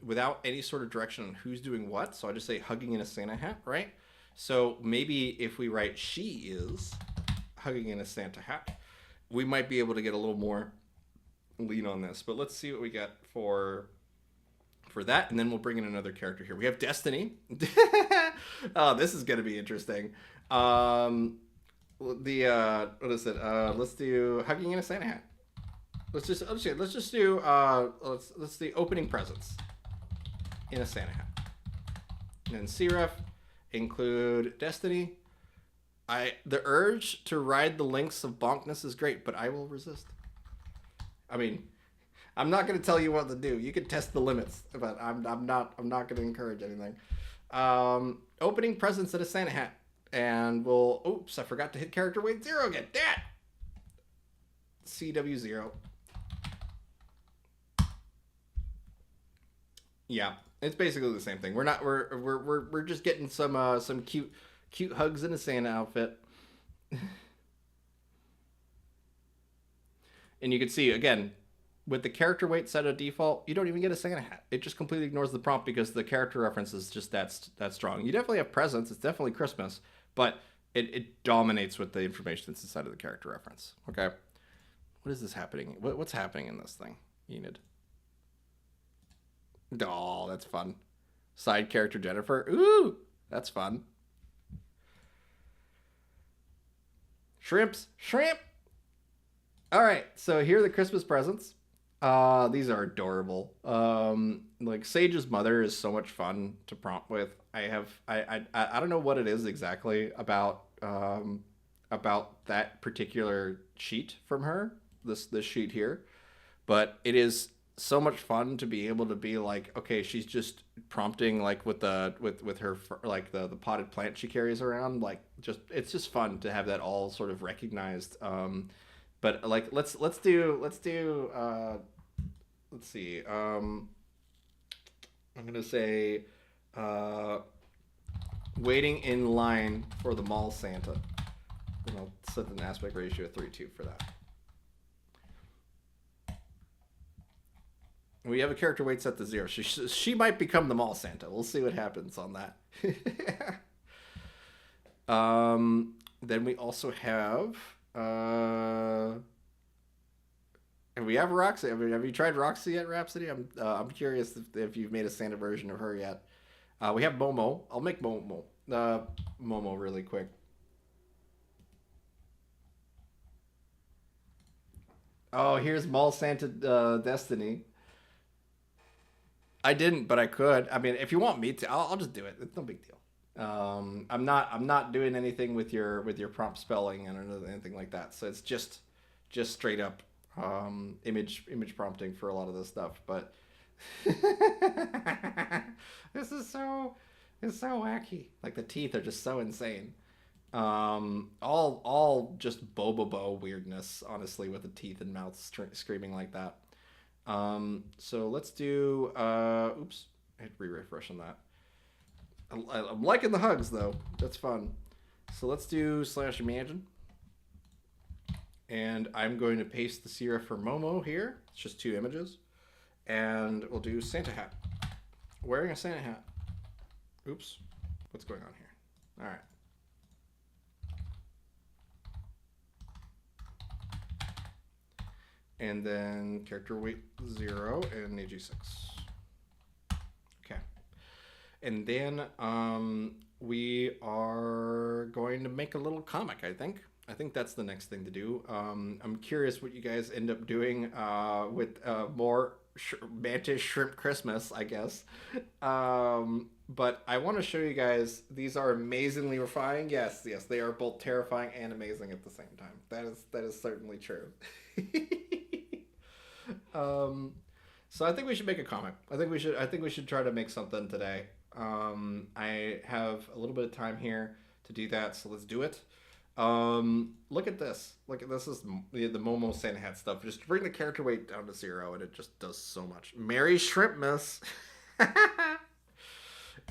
without any sort of direction on who's doing what. So I just say hugging in a Santa hat, right? So maybe if we write she is hugging in a Santa hat, we might be able to get a little more lean on this. But let's see what we get for that, and then we'll bring in another character here. We have Destiny. Oh, this is gonna be interesting. What is it? Let's do hugging in a Santa hat. Let's just do let's do opening presents in a Santa hat. And then cref include Destiny. The urge to ride the links of bonkness is great, but I will resist. I mean, I'm not going to tell you what to do. You can test the limits, but I'm not going to encourage anything. Opening presents at a Santa hat, and we'll. Oops, I forgot to hit character weight 0 again. Dad. CW0. Yeah, it's basically the same thing. We're just getting some cute hugs in a Santa outfit. And you can see again with the character weight set at default, you don't even get a Santa hat. It just completely ignores the prompt because the character reference is just that strong. You definitely have presents. It's definitely Christmas, but it dominates with the information that's inside of the character reference. Okay, what is this happening? What's happening in this thing, Enid? Oh, that's fun. Side character Jennifer. Ooh, that's fun. Shrimp. All right, so here are the Christmas presents. These are adorable. Like Sage's mother is so much fun to prompt with. I don't know what it is exactly about that particular sheet from her. This sheet here, but it is so much fun to be able to be like, okay, she's just prompting like with her like the potted plant she carries around, like just it's just fun to have that all sort of recognized. But like let's see. I'm gonna say waiting in line for the mall Santa. And I'll set an aspect ratio of 3:2 for that. We have a character weight set to 0. She might become the mall Santa. We'll see what happens on that. Then we also have and we have Roxy. I mean, have you tried Roxy yet, Rhapsody? I'm curious if you've made a Santa version of her yet. We have Momo. I'll make Momo really quick. Oh, here's Mall Santa Destiny. I didn't, but I could. I mean, if you want me to, I'll just do it. It's no big deal. I'm not doing anything with your prompt spelling and anything like that. So it's just straight up image prompting for a lot of this stuff. But this is so wacky. Like the teeth are just so insane. All just bobo weirdness, honestly, with the teeth and mouth screaming like that. So let's do oops, I had to refresh on that. I'm liking the hugs though. That's fun. So let's do /imagine. And I'm going to paste the Sierra for Momo here. It's just 2 images. And we'll do Santa hat. Wearing a Santa hat. Oops. What's going on here? All right. And then character weight 0 and AG6. Okay. And then we are going to make a little comic, I think. I think that's the next thing to do. I'm curious what you guys end up doing with more Mantis Shrimp Christmas, I guess. But I want to show you guys, these are amazingly refined. Yes, they are both terrifying and amazing at the same time. That is certainly true. So I think we should make a comic. I think we should try to make something today. I have a little bit of time here to do that, so let's do it. Look at this. This is the Momo Santa hat stuff. Just bring the character weight down to 0, and it just does so much. Merry Shrimpmas.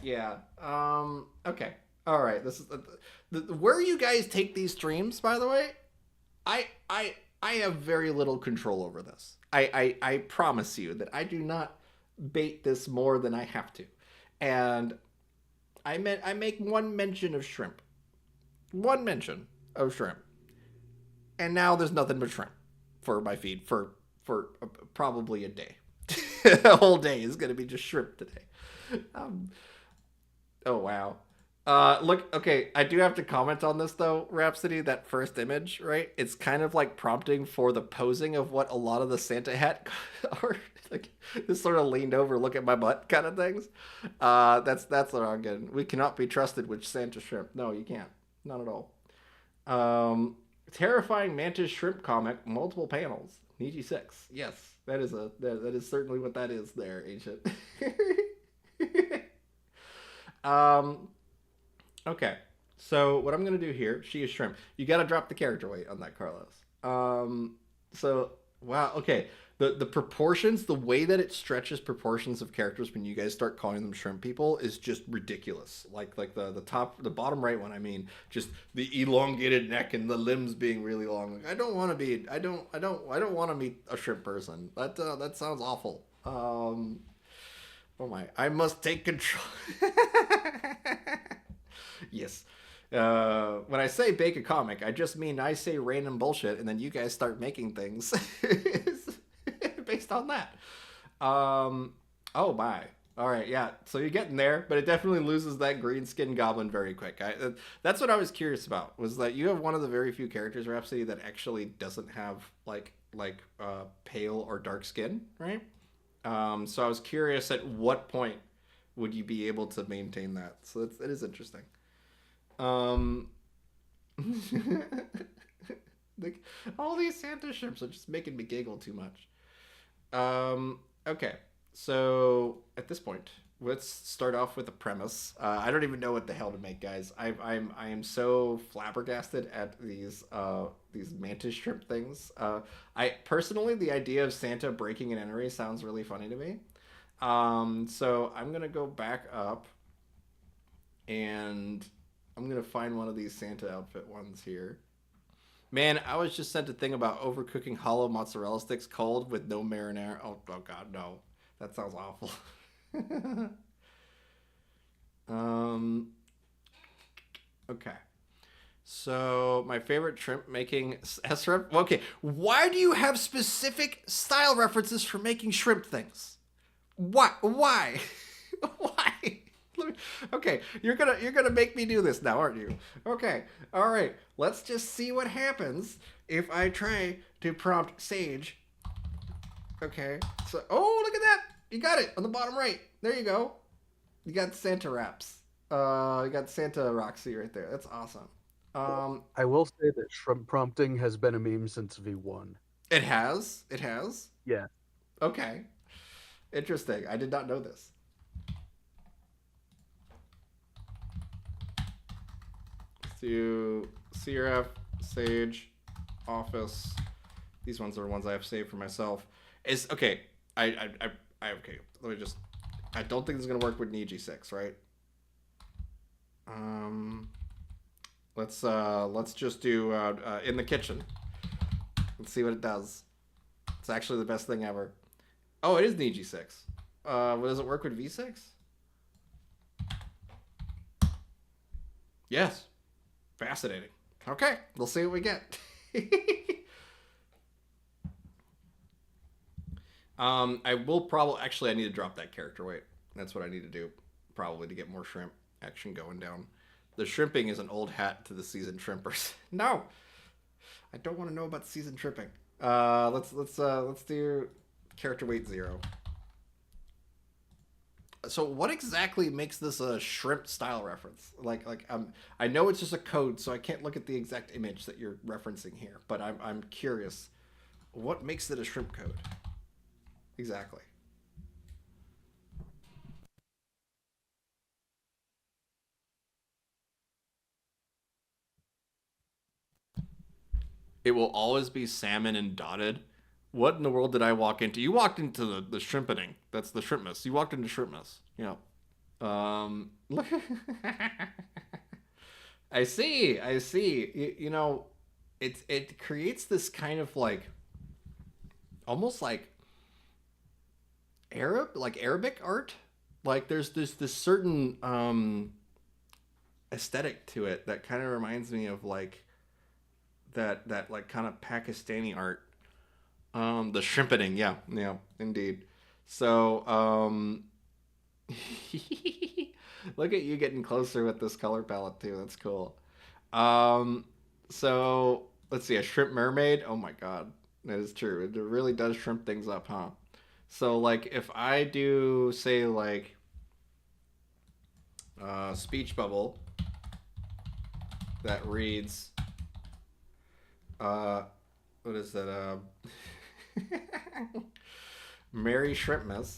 Yeah. Okay. All right. This is where you guys take these streams. By the way, I have very little control over this. I promise you that I do not bait this more than I have to, and I make one mention of shrimp. One mention of shrimp, and now there's nothing but shrimp for my feed for probably a day. A whole day is gonna be just shrimp today. Oh wow. Look, okay, I do have to comment on this though, Rhapsody, that first image, right? It's kind of like prompting for the posing of what a lot of the Santa hat are. Like this sort of leaned over, look at my butt kind of things. That's what I'm getting. We cannot be trusted with Santa shrimp. No, you can't. Not at all. Terrifying Mantis Shrimp comic, multiple panels. EG6. Yes. That is certainly what that is there, Ancient. um, okay. So what I'm gonna do here, she is shrimp. You gotta drop the character weight on that, Carlos. So wow, okay. The proportions, the way that it stretches proportions of characters when you guys start calling them shrimp people is just ridiculous. Like the bottom right one, I mean, just the elongated neck and the limbs being really long. Like, I don't want to meet a shrimp person. That sounds awful. Oh my, I must take control. Yes. When I say bake a comic, I just mean I say random bullshit and then you guys start making things based on that. Oh my. All right, yeah. So you're getting there, but it definitely loses that green skin goblin very quick. That's what I was curious about. Was that you have one of the very few characters, Rhapsody, that actually doesn't have pale or dark skin, right? So I was curious at what point would you be able to maintain that. So it is interesting. Um, all these Santa ships are just making me giggle too much. Okay, so at this point, let's start off with a premise. I don't even know what the hell to make, guys. I am so flabbergasted at these mantis shrimp things. I personally, the idea of Santa breaking an entry sounds really funny to me. So I'm gonna go back up, and I'm gonna find one of these Santa outfit ones here. Man, I was just sent a thing about overcooking hollow mozzarella sticks cold with no marinara. Oh God, no. That sounds awful. um, okay. So, my favorite shrimp making shrimp. Okay, why do you have specific style references for making shrimp things? Why? Why? Why? Okay, you're gonna make me do this now, aren't you? Okay, all right. Let's just see what happens if I try to prompt Sage. Okay, so look at that! You got it on the bottom right. There you go. You got Santa wraps. You got Santa Roxy right there. That's awesome. I will say that shrimp prompting has been a meme since V1. It has. It has. Yeah. Okay. Interesting. I did not know this. To CRF, Sage, Office. These ones are the ones I have saved for myself. Is okay. Okay. Let me just. I don't think this is gonna work with Niji 6, right? Let's just do in the kitchen. Let's see what it does. It's actually the best thing ever. Oh, it is Niji 6. Does it work with V6? Yes. Fascinating. Okay, we'll see what we get. I will probably actually I need to drop that character weight. That's what I need to do, probably to get more shrimp action going down. The shrimping is an old hat to the seasoned shrimpers. No, I don't want to know about seasoned shrimping. Let's do character weight 0. So what exactly makes this a shrimp style reference? I know it's just a code, so I can't look at the exact image that you're referencing here, but I'm curious, what makes it a shrimp code? Exactly. It will always be salmon and dotted. What in the world did I walk into? You walked into the shrimpening. That's the Shrimpmas. You walked into Shrimpmas. Yeah. I see. I see. It creates this kind of almost like Arabic art. Like there's this certain aesthetic to it that kind of reminds me of that kind of Pakistani art. The shrimpening, yeah, indeed. So, look at you getting closer with this color palette too. That's cool. So let's see, a shrimp mermaid. Oh my god, that is true. It really does shrimp things up, huh? So if I do say speech bubble that reads, what is that? Merry Shrimpmas.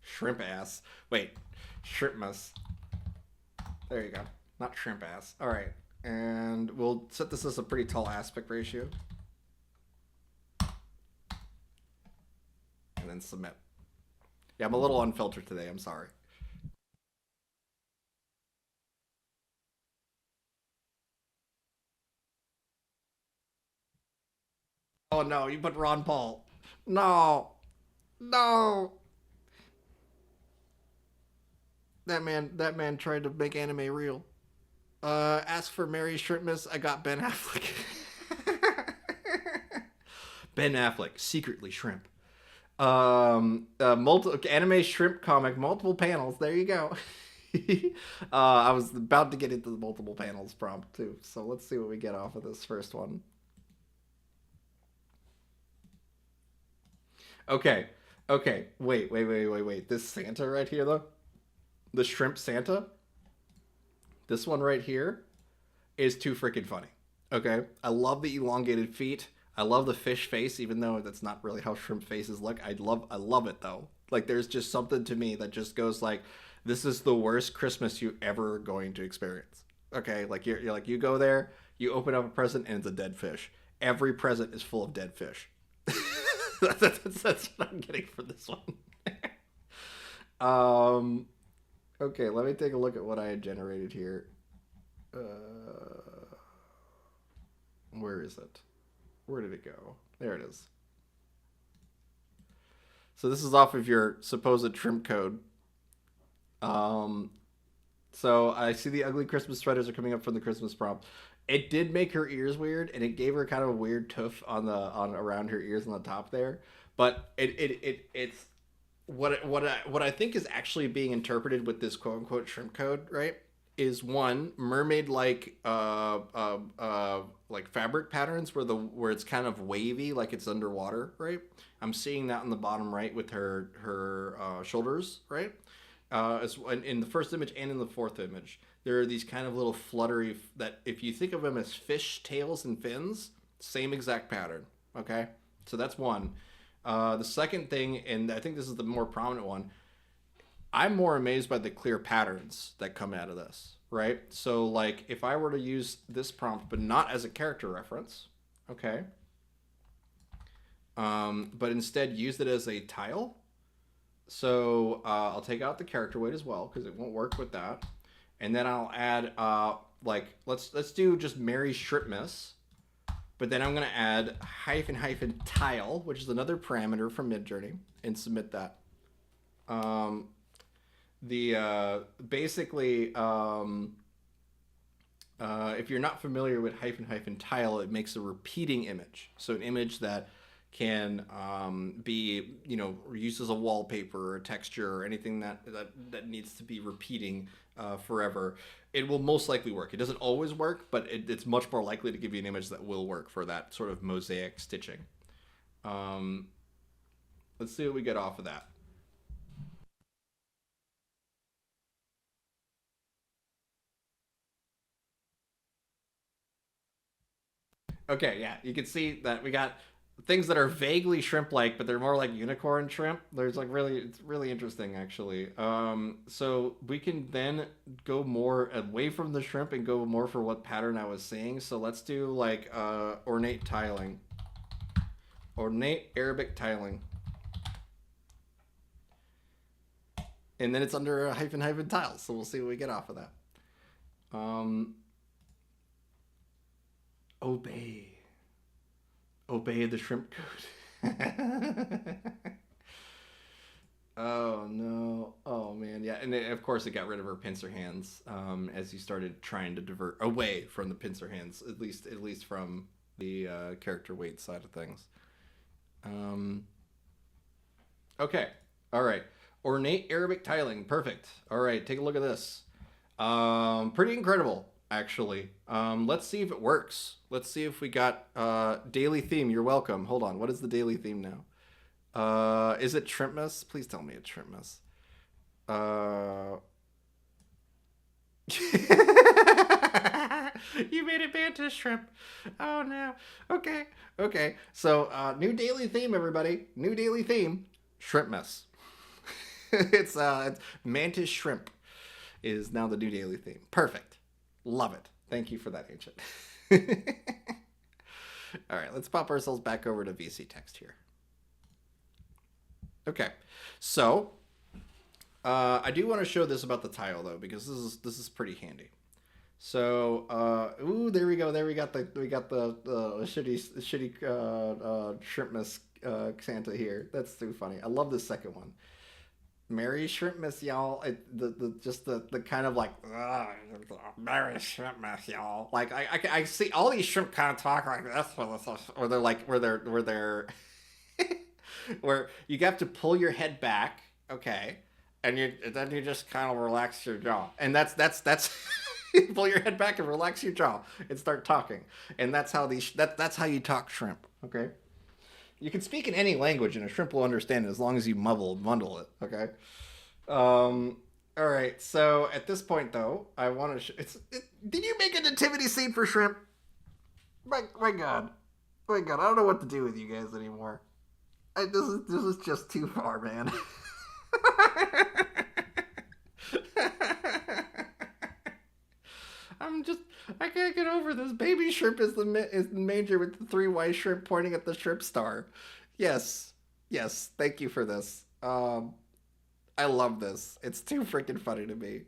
Shrimp ass. Wait, Shrimpmas. There you go. Not shrimp ass. All right. And we'll set this as a pretty tall aspect ratio. And then submit. Yeah, I'm a little unfiltered today. I'm sorry. Oh no, you put Ron Paul. No. No. That man tried to make anime real. Ask for Mary Shrimpmas. I got Ben Affleck. Ben Affleck, secretly shrimp. Multiple anime shrimp comic, multiple panels. There you go. I was about to get into the multiple panels prompt too, so let's see what we get off of this first one. Okay, okay, wait. This Santa right here though, the shrimp Santa. This one right here is too freaking funny. Okay, I love the elongated feet. I love the fish face, even though that's not really how shrimp faces look. I love it though. Like there's just something to me that just goes like, this is the worst Christmas you ever going to experience. Okay, like you're like you go there, you open up a present and it's a dead fish. Every present is full of dead fish. That's what I'm getting for this one. um, okay, let me take a look at what I had generated here. Where is it? Where did it go? There it is. So this is off of your supposed shrimp code. Um, so I see the ugly Christmas sweaters are coming up from the Christmas prompt. It did make her ears weird, and it gave her kind of a weird tuft on around her ears on the top there. But it's what I think is actually being interpreted with this quote unquote shrimp code, right? Is one mermaid like fabric patterns where it's kind of wavy like it's underwater, right? I'm seeing that in the bottom right with her shoulders, right? As in the first image and in the fourth image, there are these kind of little fluttery that if you think of them as fish tails and fins, same exact pattern. Okay, so that's one. The second thing, and I think this is the more prominent one, I'm more amazed by the clear patterns that come out of this, right? So, like, if I were to use this prompt, but not as a character reference, okay, but instead use it as a tile. So I'll take out the character weight as well because it won't work with that, and then I'll add like let's do just Mary Shrimpmas, but then I'm gonna add hyphen tile, which is another parameter from Midjourney, and submit that. Basically if you're not familiar with hyphen tile, it makes a repeating image, so an image that can be used as a wallpaper or a texture or anything that needs to be repeating forever. It will most likely work. It doesn't always work, but it's much more likely to give you an image that will work for that sort of mosaic stitching. Let's see what we get off of that. Okay, yeah, you can see that we got things that are vaguely shrimp-like, but they're more like unicorn shrimp. There's like it's really interesting actually. So we can then go more away from the shrimp and go more for what pattern I was seeing. So let's do like ornate tiling, ornate Arabic tiling, and then it's under a hyphen tile. So we'll see what we get off of that. Obey the shrimp code. Oh no. Oh man. Yeah, and of course it got rid of her pincer hands as you started trying to divert away from the pincer hands, at least from the character weight side of things. Okay. All right. Ornate Arabic tiling. Perfect. All right, take a look at this. Pretty incredible, actually. Let's see if it works. Let's see if we got daily theme. You're welcome. Hold on. What is the daily theme now? Is it Shrimpmas? Please tell me it's Shrimpmas. You made it mantis shrimp. Oh no. Okay. Okay. So new daily theme, everybody. New daily theme. Shrimpmas. It's mantis shrimp is now the new daily theme. Perfect. Love it. Thank you for that, Ancient. All right, let's pop ourselves back over to VC text here. Okay, so I do want to show this about the tile though, because this is pretty handy. So ooh, there we go. There we got the shitty Shrimpmas Santa here. That's too funny. I love this second one. Merry Shrimpmas, y'all. The kind of like Merry Shrimpmas, y'all. Like I see all these shrimp kind of talk like this, or they're like where they're where you have to pull your head back, okay, and then you just kind of relax your jaw, and that's pull your head back and relax your jaw and start talking, and that's how that's how you talk shrimp, okay. You can speak in any language and a shrimp will understand it as long as you mundle it, okay? All right, so at this point, though, I want to... did you make a nativity scene for shrimp? My God. My God, I don't know what to do with you guys anymore. This is just too far, man. I can't get over this. Baby shrimp is the manger with the 3 white shrimp pointing at the shrimp star. Yes, thank you for this. I love this. It's too freaking funny to me.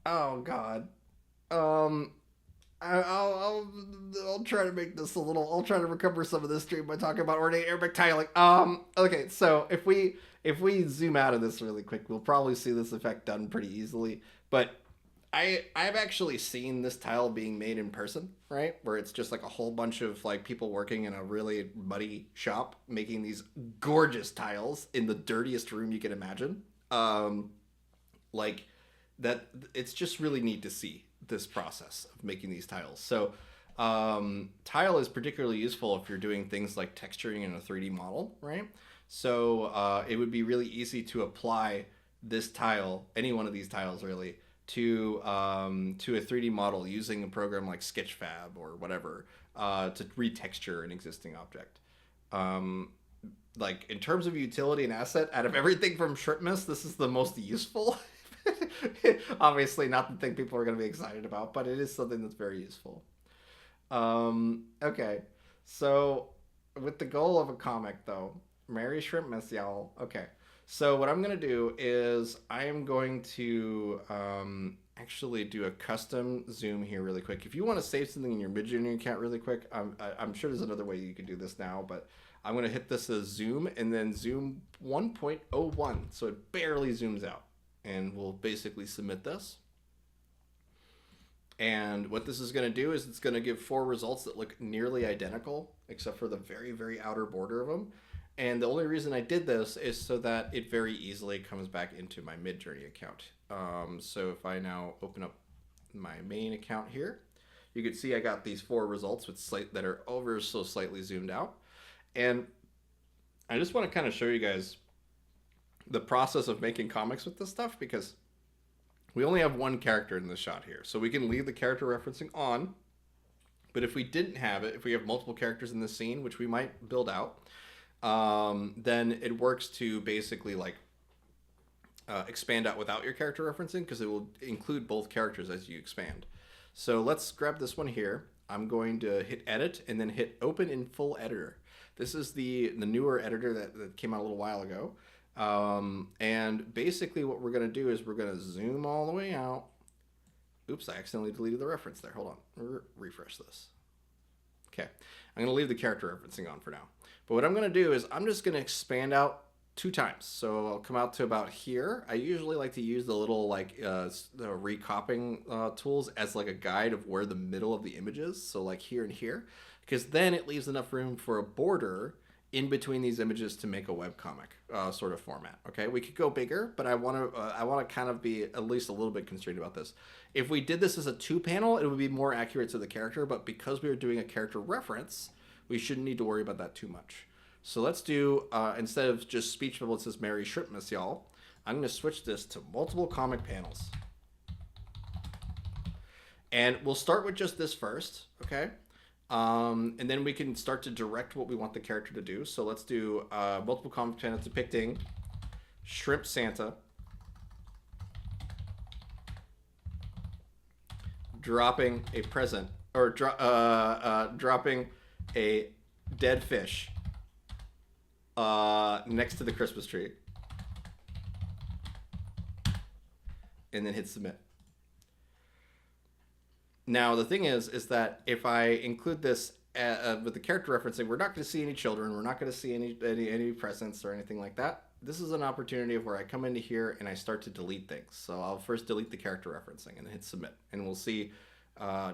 Oh God. I'll try to make this a little. I'll try to recover some of this stream by talking about ornate Arabic tiling. Okay, so if we zoom out of this really quick, we'll probably see this effect done pretty easily. But I've actually seen this tile being made in person, right? Where it's just like a whole bunch of like people working in a really muddy shop making these gorgeous tiles in the dirtiest room you can imagine. Like that, it's just really neat to see this process of making these tiles. So tile is particularly useful if you're doing things like texturing in a 3D model, right? So it would be really easy to apply this tile, any one of these tiles really, to a 3D model using a program like Sketchfab or whatever to retexture an existing object. Like in terms of utility and asset, out of everything from Shrimpmas, this is the most useful. Obviously not the thing people are going to be excited about, but it is something that's very useful. Okay, so with the goal of a comic though, Merry Shrimpmas, y'all. Okay. So what I'm going to do is I am going to actually do a custom zoom here really quick. If you want to save something in your Midjourney account really quick, I'm sure there's another way you can do this now, but I'm going to hit this as zoom and then zoom 1.01. So it barely zooms out. And we'll basically submit this. And what this is going to do is it's going to give 4 results that look nearly identical, except for the very, very outer border of them. And the only reason I did this is so that it very easily comes back into my Midjourney account. So if I now open up my main account here, you can see I got these 4 results with that are over so slightly zoomed out. And I just want to kind of show you guys the process of making comics with this stuff, because we only have 1 character in this shot here. So we can leave the character referencing on, but if we didn't have it, if we have multiple characters in the scene, which we might build out, then it works to basically like expand out without your character referencing, because it will include both characters as you expand. So let's grab this one here. I'm going to hit edit and then hit open in full editor. This is the newer editor that came out a little while ago. And basically what we're going to do is we're going to zoom all the way out. Oops, I accidentally deleted the reference there. Hold on. Refresh this. Okay. I'm going to leave the character referencing on for now. But what I'm going to do is I'm just going to expand out 2 times. So I'll come out to about here. I usually like to use the little like the recopying tools as like a guide of where the middle of the image is. So like here and here, because then it leaves enough room for a border in between these images to make a webcomic sort of format. Okay, we could go bigger, but I want to kind of be at least a little bit constrained about this. If we did this as a 2-panel, it would be more accurate to the character, but because we are doing a character reference, we shouldn't need to worry about that too much. So let's do, instead of just speech bubble that says Merry Shrimpmas, y'all, I'm going to switch this to multiple comic panels. And we'll start with just this first, okay? And then we can start to direct what we want the character to do. So let's do multiple comic panels depicting Shrimp Santa dropping a present, or dropping a dead fish next to the Christmas tree, and then hit submit. Now the thing is that if I include this with the character referencing, we're not going to see any children, we're not going to see any presents or anything like that. This is an opportunity of where I come into here and I start to delete things. So I'll first delete the character referencing and then hit submit, and we'll see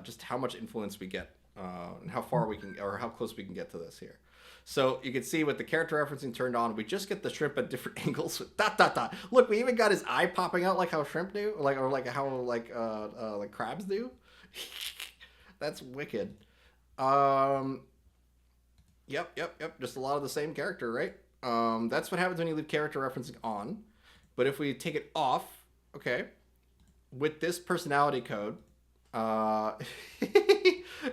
just how much influence we get and how far we can, or how close we can get to this here. So you can see with the character referencing turned on, we just get the shrimp at different angles with dot dot dot. Look, we even got his eye popping out like how shrimp do, like how like crabs do. That's wicked. Yep. Just a lot of the same character, right? That's what happens when you leave character referencing on. But if we take it off, okay, with this personality code,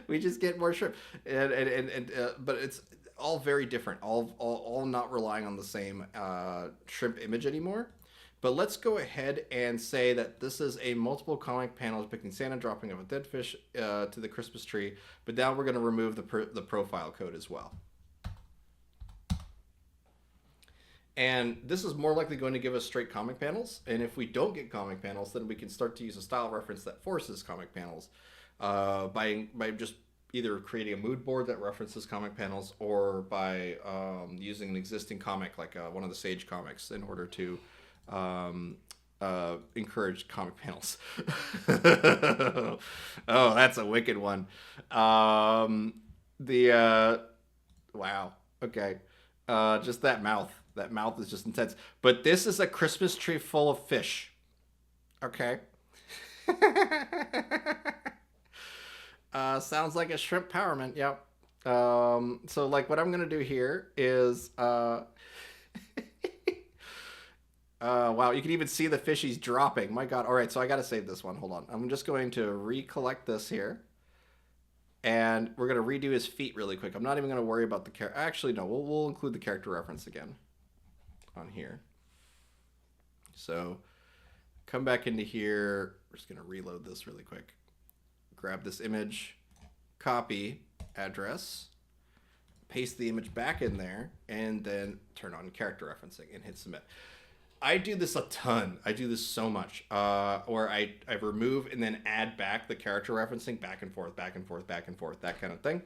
we just get more shrimp, but it's all very different, all not relying on the same shrimp image anymore. But let's go ahead and say that this is a multiple comic panel depicting Santa dropping off a dead fish to the Christmas tree. But now we're going to remove the profile code as well. And this is more likely going to give us straight comic panels. And if we don't get comic panels, then we can start to use a style reference that forces comic panels by just either creating a mood board that references comic panels, or by using an existing comic like one of the Sage comics in order to encourage comic panels. Oh, that's a wicked one. Wow. Okay. Just that mouth. That mouth is just intense. But this is a Christmas tree full of fish. Okay. Sounds like a shrimp empowerment. Yep. So like what I'm gonna do here is wow, you can even see the fishies dropping. My God. All right, so I got to save this one. Hold on. I'm just going to recollect this here. And we're going to redo his feet really quick. I'm not even going to worry about the character. Actually, no, we'll include the character reference again on here. So come back into here. We're just going to reload this really quick. Grab this image, copy address, paste the image back in there, and then turn on character referencing and hit submit. I do this a ton. I do this so much. Or I remove and then add back the character referencing back and forth, that kind of thing.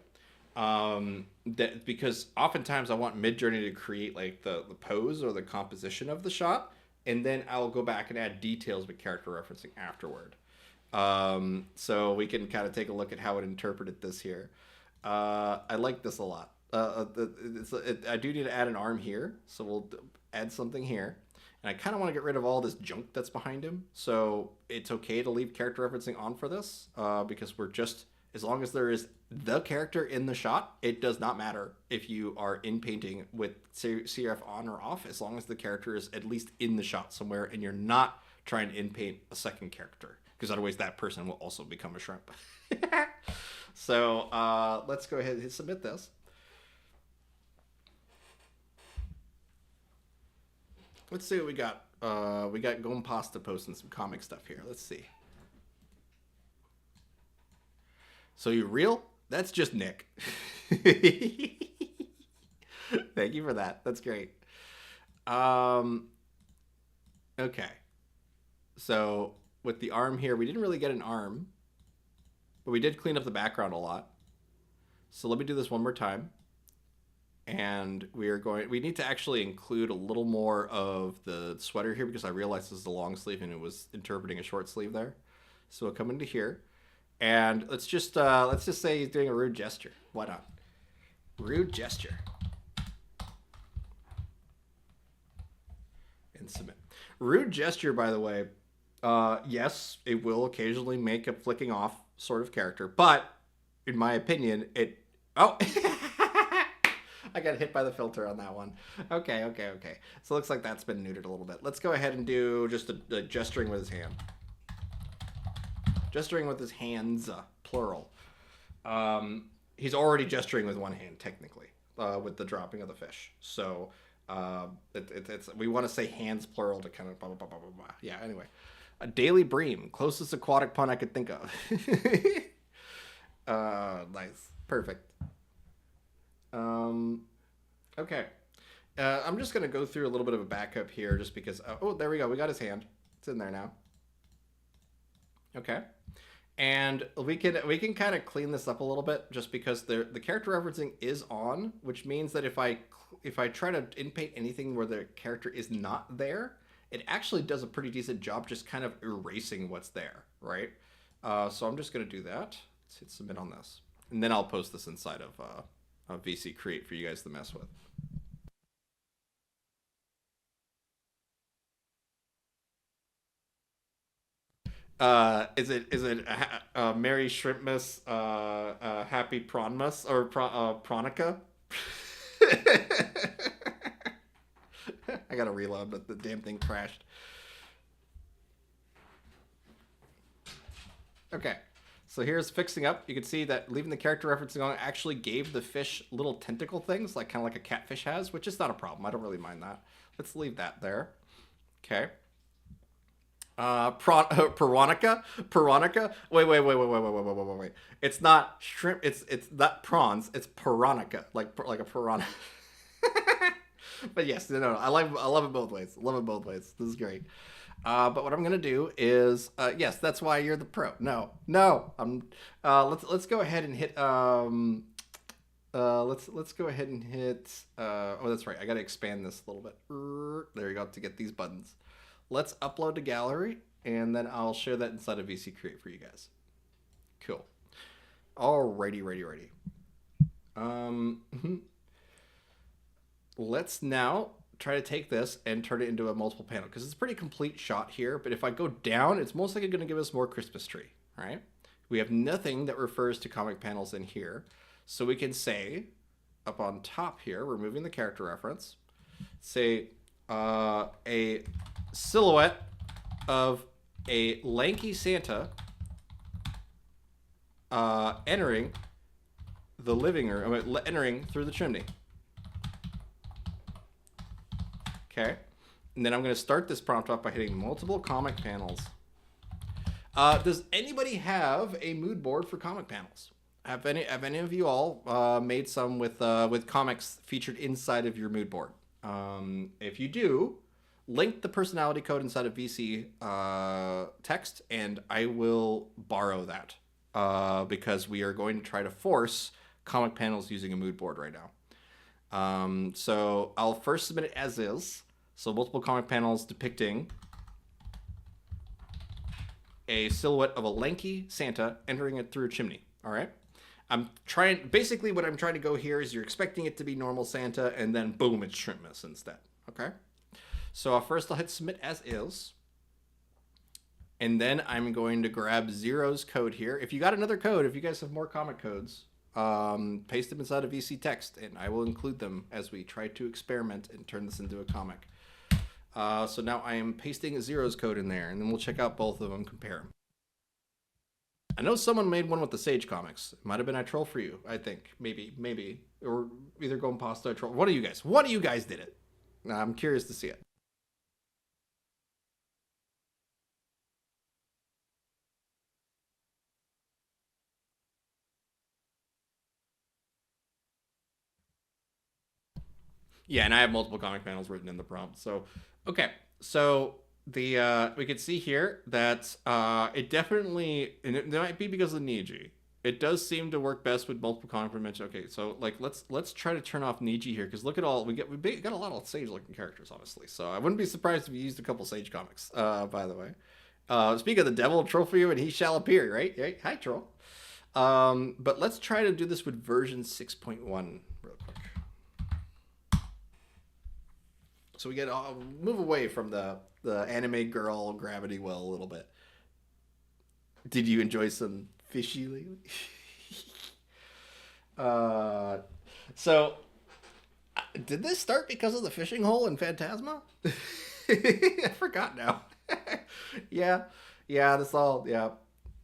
Because oftentimes I want Midjourney to create like the pose or the composition of the shot, and then I'll go back and add details with character referencing afterward. So we can kind of take a look at how it interpreted this here. I like this a lot. I do need to add an arm here, so we'll add something here. And I kind of want to get rid of all this junk that's behind him. So it's okay to leave character referencing on for this, because we're just, as long as there is the character in the shot, it does not matter if you are in painting with CRF on or off, as long as the character is at least in the shot somewhere and you're not trying to in paint a second character, because otherwise that person will also become a shrimp. So let's go ahead and submit this. Let's see what we got. We got Gompasta posting some comic stuff here. Let's see. So you real? That's just Nick. Thank you for that. That's great. Okay. So with the arm here, we didn't really get an arm, but we did clean up the background a lot. So let me do this one more time. And we need to actually include a little more of the sweater here, because I realized this is a long sleeve and it was interpreting a short sleeve there. So we'll come into here, and let's just say he's doing a rude gesture. Why not? Rude gesture. And submit. Rude gesture, by the way, yes, it will occasionally make a flicking off sort of character, but in my opinion, oh. I got hit by the filter on that one. Okay. So it looks like that's been neutered a little bit. Let's go ahead and do just a gesturing with his hand. Gesturing with his hands, plural. He's already gesturing with one hand, technically, with the dropping of the fish. So it's we want to say hands plural to kind of blah, blah, blah, blah, blah, blah. Yeah, anyway. A daily bream, closest aquatic pun I could think of. Nice. Perfect. Okay. I'm just going to go through a little bit of a backup here just because... oh, there we go. We got his hand. It's in there now. Okay. And we can kind of clean this up a little bit just because the character referencing is on, which means that if I try to inpaint anything where the character is not there, it actually does a pretty decent job just kind of erasing what's there, right? So I'm just going to do that. Let's hit submit on this. And then I'll post this inside of VC Create for you guys to mess with. Is it Merry Shrimpmas, Happy Prawnmas, or Pronica? I gotta reload, but the damn thing crashed. Okay, so here's fixing up. You can see that leaving the character referencing on actually gave the fish little tentacle things, like kind of like a catfish has, which is not a problem. I don't really mind that. Let's leave that there. Okay. Piranha. Wait. It's not shrimp. It's not prawns. It's piranha, like a piranha. But yes, no. I love it both ways. Love it both ways. This is great. But what I'm gonna do is, yes, that's why you're the pro. No. Let's go ahead and hit. Let's go ahead and hit. Oh, that's right. I gotta expand this a little bit. There you go to get these buttons. Let's upload to gallery, and then I'll share that inside of VC Create for you guys. Cool. Alrighty. Let's now try to take this and turn it into a multiple panel, because it's a pretty complete shot here, but if I go down, it's most likely going to give us more Christmas tree, right? We have nothing that refers to comic panels in here, so we can say, up on top here, removing the character reference, say a silhouette of a lanky Santa entering the living room, entering through the chimney. Okay, and then I'm going to start this prompt off by hitting multiple comic panels. Does anybody have a mood board for comic panels? Have any of you all made some with comics featured inside of your mood board? If you do, link the personality code inside of VC text, and I will borrow that because we are going to try to force comic panels using a mood board right now. So I'll first submit it as is. So multiple comic panels depicting a silhouette of a lanky Santa entering it through a chimney. All right. Basically what I'm trying to go here is you're expecting it to be normal Santa, and then boom, it's Shrimpmas instead. Okay. So first I'll hit submit as is. And then I'm going to grab Zero's code here. If you got another code, if you guys have more comic codes, paste them inside of VC text, and I will include them as we try to experiment and turn this into a comic. So now I am pasting Zero's code in there, and then we'll check out both of them, compare them. I know someone made one with the Sage comics. It might have been I Troll for You, I think. Maybe. Or either Go Pasta or Troll. One of you guys did it. I'm curious to see it. Yeah, and I have multiple comic panels written in the prompt. So, okay. So the we could see here that it definitely, and it might be because of Niji. It does seem to work best with multiple comic dimension. Okay, so like let's try to turn off Niji here, because look at all we got a lot of Sage looking characters, honestly. So I wouldn't be surprised if we used a couple Sage comics. By the way, speak of the devil, troll for you, and he shall appear. Right? Hi, troll. But let's try to do this with version 6.1 real quick. So we get move away from the anime girl gravity well a little bit. Did you enjoy some fishy lately? So did this start because of the fishing hole in Phantasma? I forgot now. yeah, that's all. Yeah.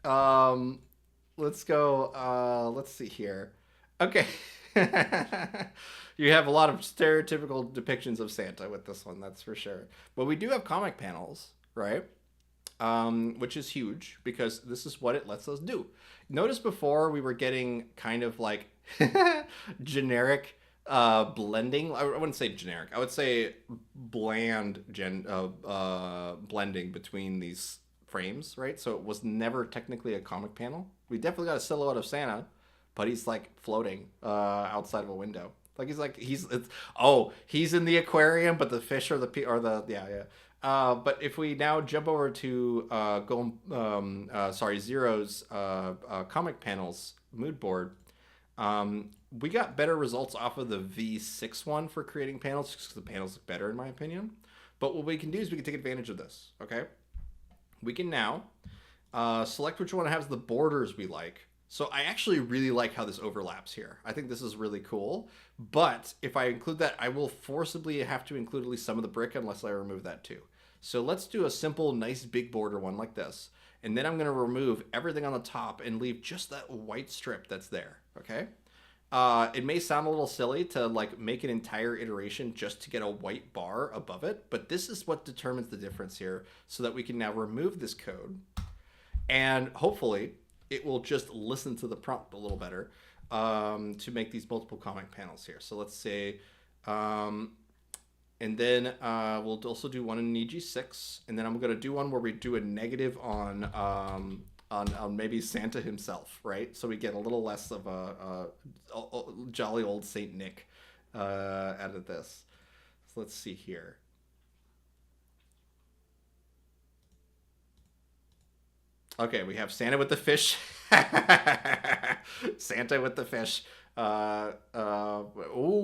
Um, let's go. Let's see here. Okay. You have a lot of stereotypical depictions of Santa with this one, that's for sure. But we do have comic panels, right? Which is huge because this is what it lets us do. Notice before we were getting kind of like generic blending. I wouldn't say generic. I would say bland blending between these frames, right? So it was never technically a comic panel. We definitely got a silhouette of Santa, but he's like floating outside of a window. Like he's in the aquarium, but the fish or yeah. But if we now jump over to Zero's comic panels mood board, we got better results off of the V6 one for creating panels just because the panels look better in my opinion. But what we can do is we can take advantage of this. Okay, we can now select which one has the borders we like. So I actually really like how this overlaps here. I think this is really cool. But if I include that, I will forcibly have to include at least some of the brick unless I remove that too. So let's do a simple, nice big border one like this. And then I'm going to remove everything on the top and leave just that white strip that's there. Okay. It may sound a little silly to like make an entire iteration just to get a white bar above it, but this is what determines the difference here so that we can now remove this code and hopefully it will just listen to the prompt a little better to make these multiple comic panels here. So let's say, and then we'll also do one in EG6, and then I'm gonna do one where we do a negative on maybe Santa himself, right? So we get a little less of a jolly old Saint Nick out of this. So let's see here. Okay, we have Santa with the fish. Santa with the fish. Oh,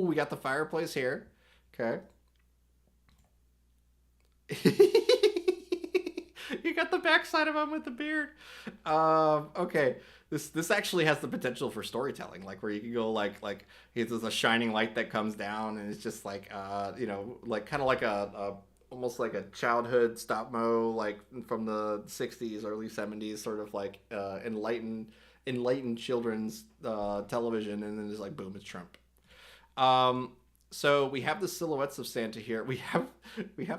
we got the fireplace here. Okay. You got the backside of him with the beard. Okay. This actually has the potential for storytelling, like where you can go like there's a shining light that comes down, and it's just like like kind of like a almost like a childhood stop mo like from the 60s early 70s sort of like enlightened children's television, and then there's like boom, it's Trump. So we have the silhouettes of Santa here. We have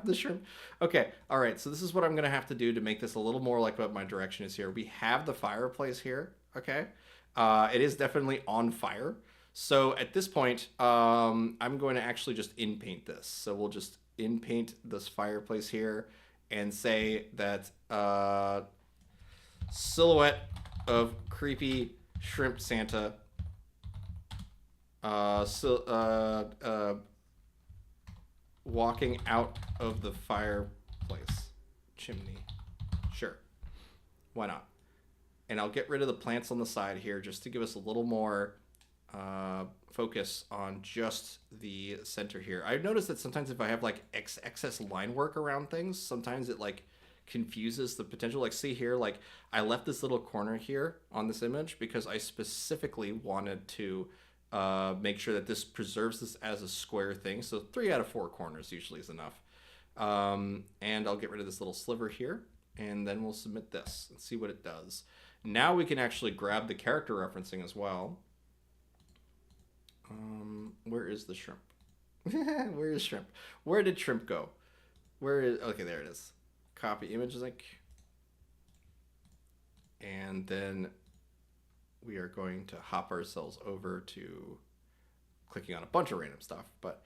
the shrimp. Okay, all right. So this is what I'm gonna have to do to make this a little more like what my direction is here. We have the fireplace here. Okay, it is definitely on fire. So at this point, I'm going to actually just in paint this. So we'll just in paint this fireplace here and say that silhouette of creepy shrimp Santa walking out of the fireplace chimney. Sure, why not? And I'll get rid of the plants on the side here just to give us a little more focus on just the center here. I've noticed that sometimes if I have like excess line work around things, sometimes it like confuses the potential. Like see here, like I left this little corner here on this image because I specifically wanted to make sure that this preserves this as a square thing. So 3 out of 4 corners usually is enough. And I'll get rid of this little sliver here, and then we'll submit this and see what it does. Now we can actually grab the character referencing as well. Where is the shrimp? Where is shrimp? Where did shrimp go? Okay, there it is. Copy image link. And then we are going to hop ourselves over to clicking on a bunch of random stuff, but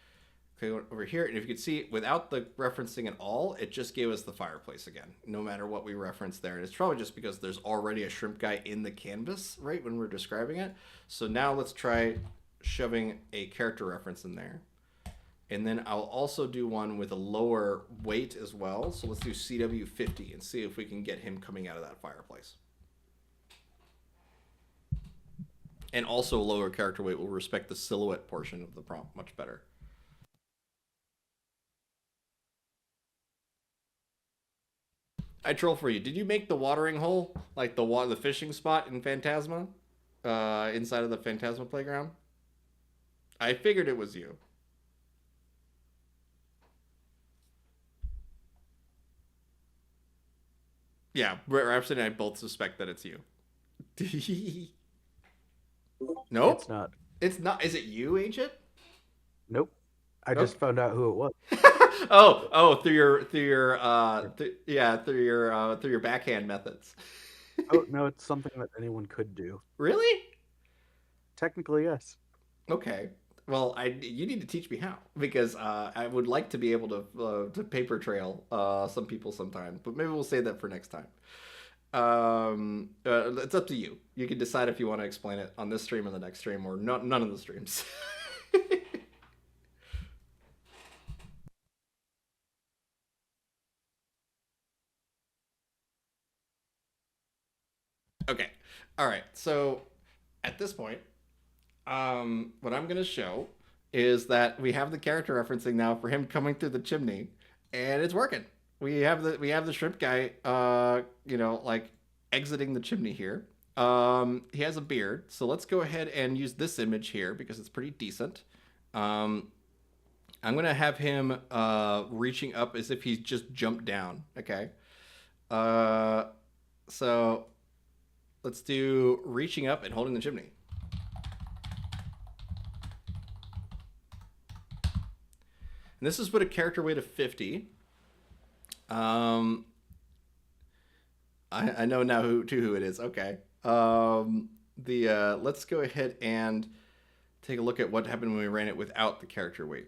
click over here, and if you can see, without the referencing at all, it just gave us the fireplace again, no matter what we reference there. And it's probably just because there's already a shrimp guy in the canvas, right, when we're describing it. So now let's try shoving a character reference in there. And then I'll also do one with a lower weight as well. So let's do CW50 and see if we can get him coming out of that fireplace. And also lower character weight will respect the silhouette portion of the prompt much better. I troll for you. Did you make the watering hole, like the fishing spot in Phantasma, inside of the Phantasma playground? I figured it was you. Yeah, Rhapsody and I both suspect that it's you. Nope. It's not. It's not. Is it you, Agent? Nope. I Okay. just found out who it was. Oh, through your backhand methods. Oh no, it's something that anyone could do. Really? Technically, yes. Okay. Well, you need to teach me how because I would like to be able to paper trail some people sometime, but maybe we'll save that for next time. It's up to you. You can decide if you want to explain it on this stream or the next stream or none of the streams. Okay. All right. So at this point, what I'm going to show is that we have the character referencing now for him coming through the chimney, and it's working. We have the shrimp guy, like exiting the chimney here. He has a beard, so let's go ahead and use this image here because it's pretty decent. I'm gonna have him reaching up as if he's just jumped down. Okay. So let's do reaching up and holding the chimney. And this is with a character weight of 50. I know now who it is. Okay. Let's go ahead and take a look at what happened when we ran it without the character weight.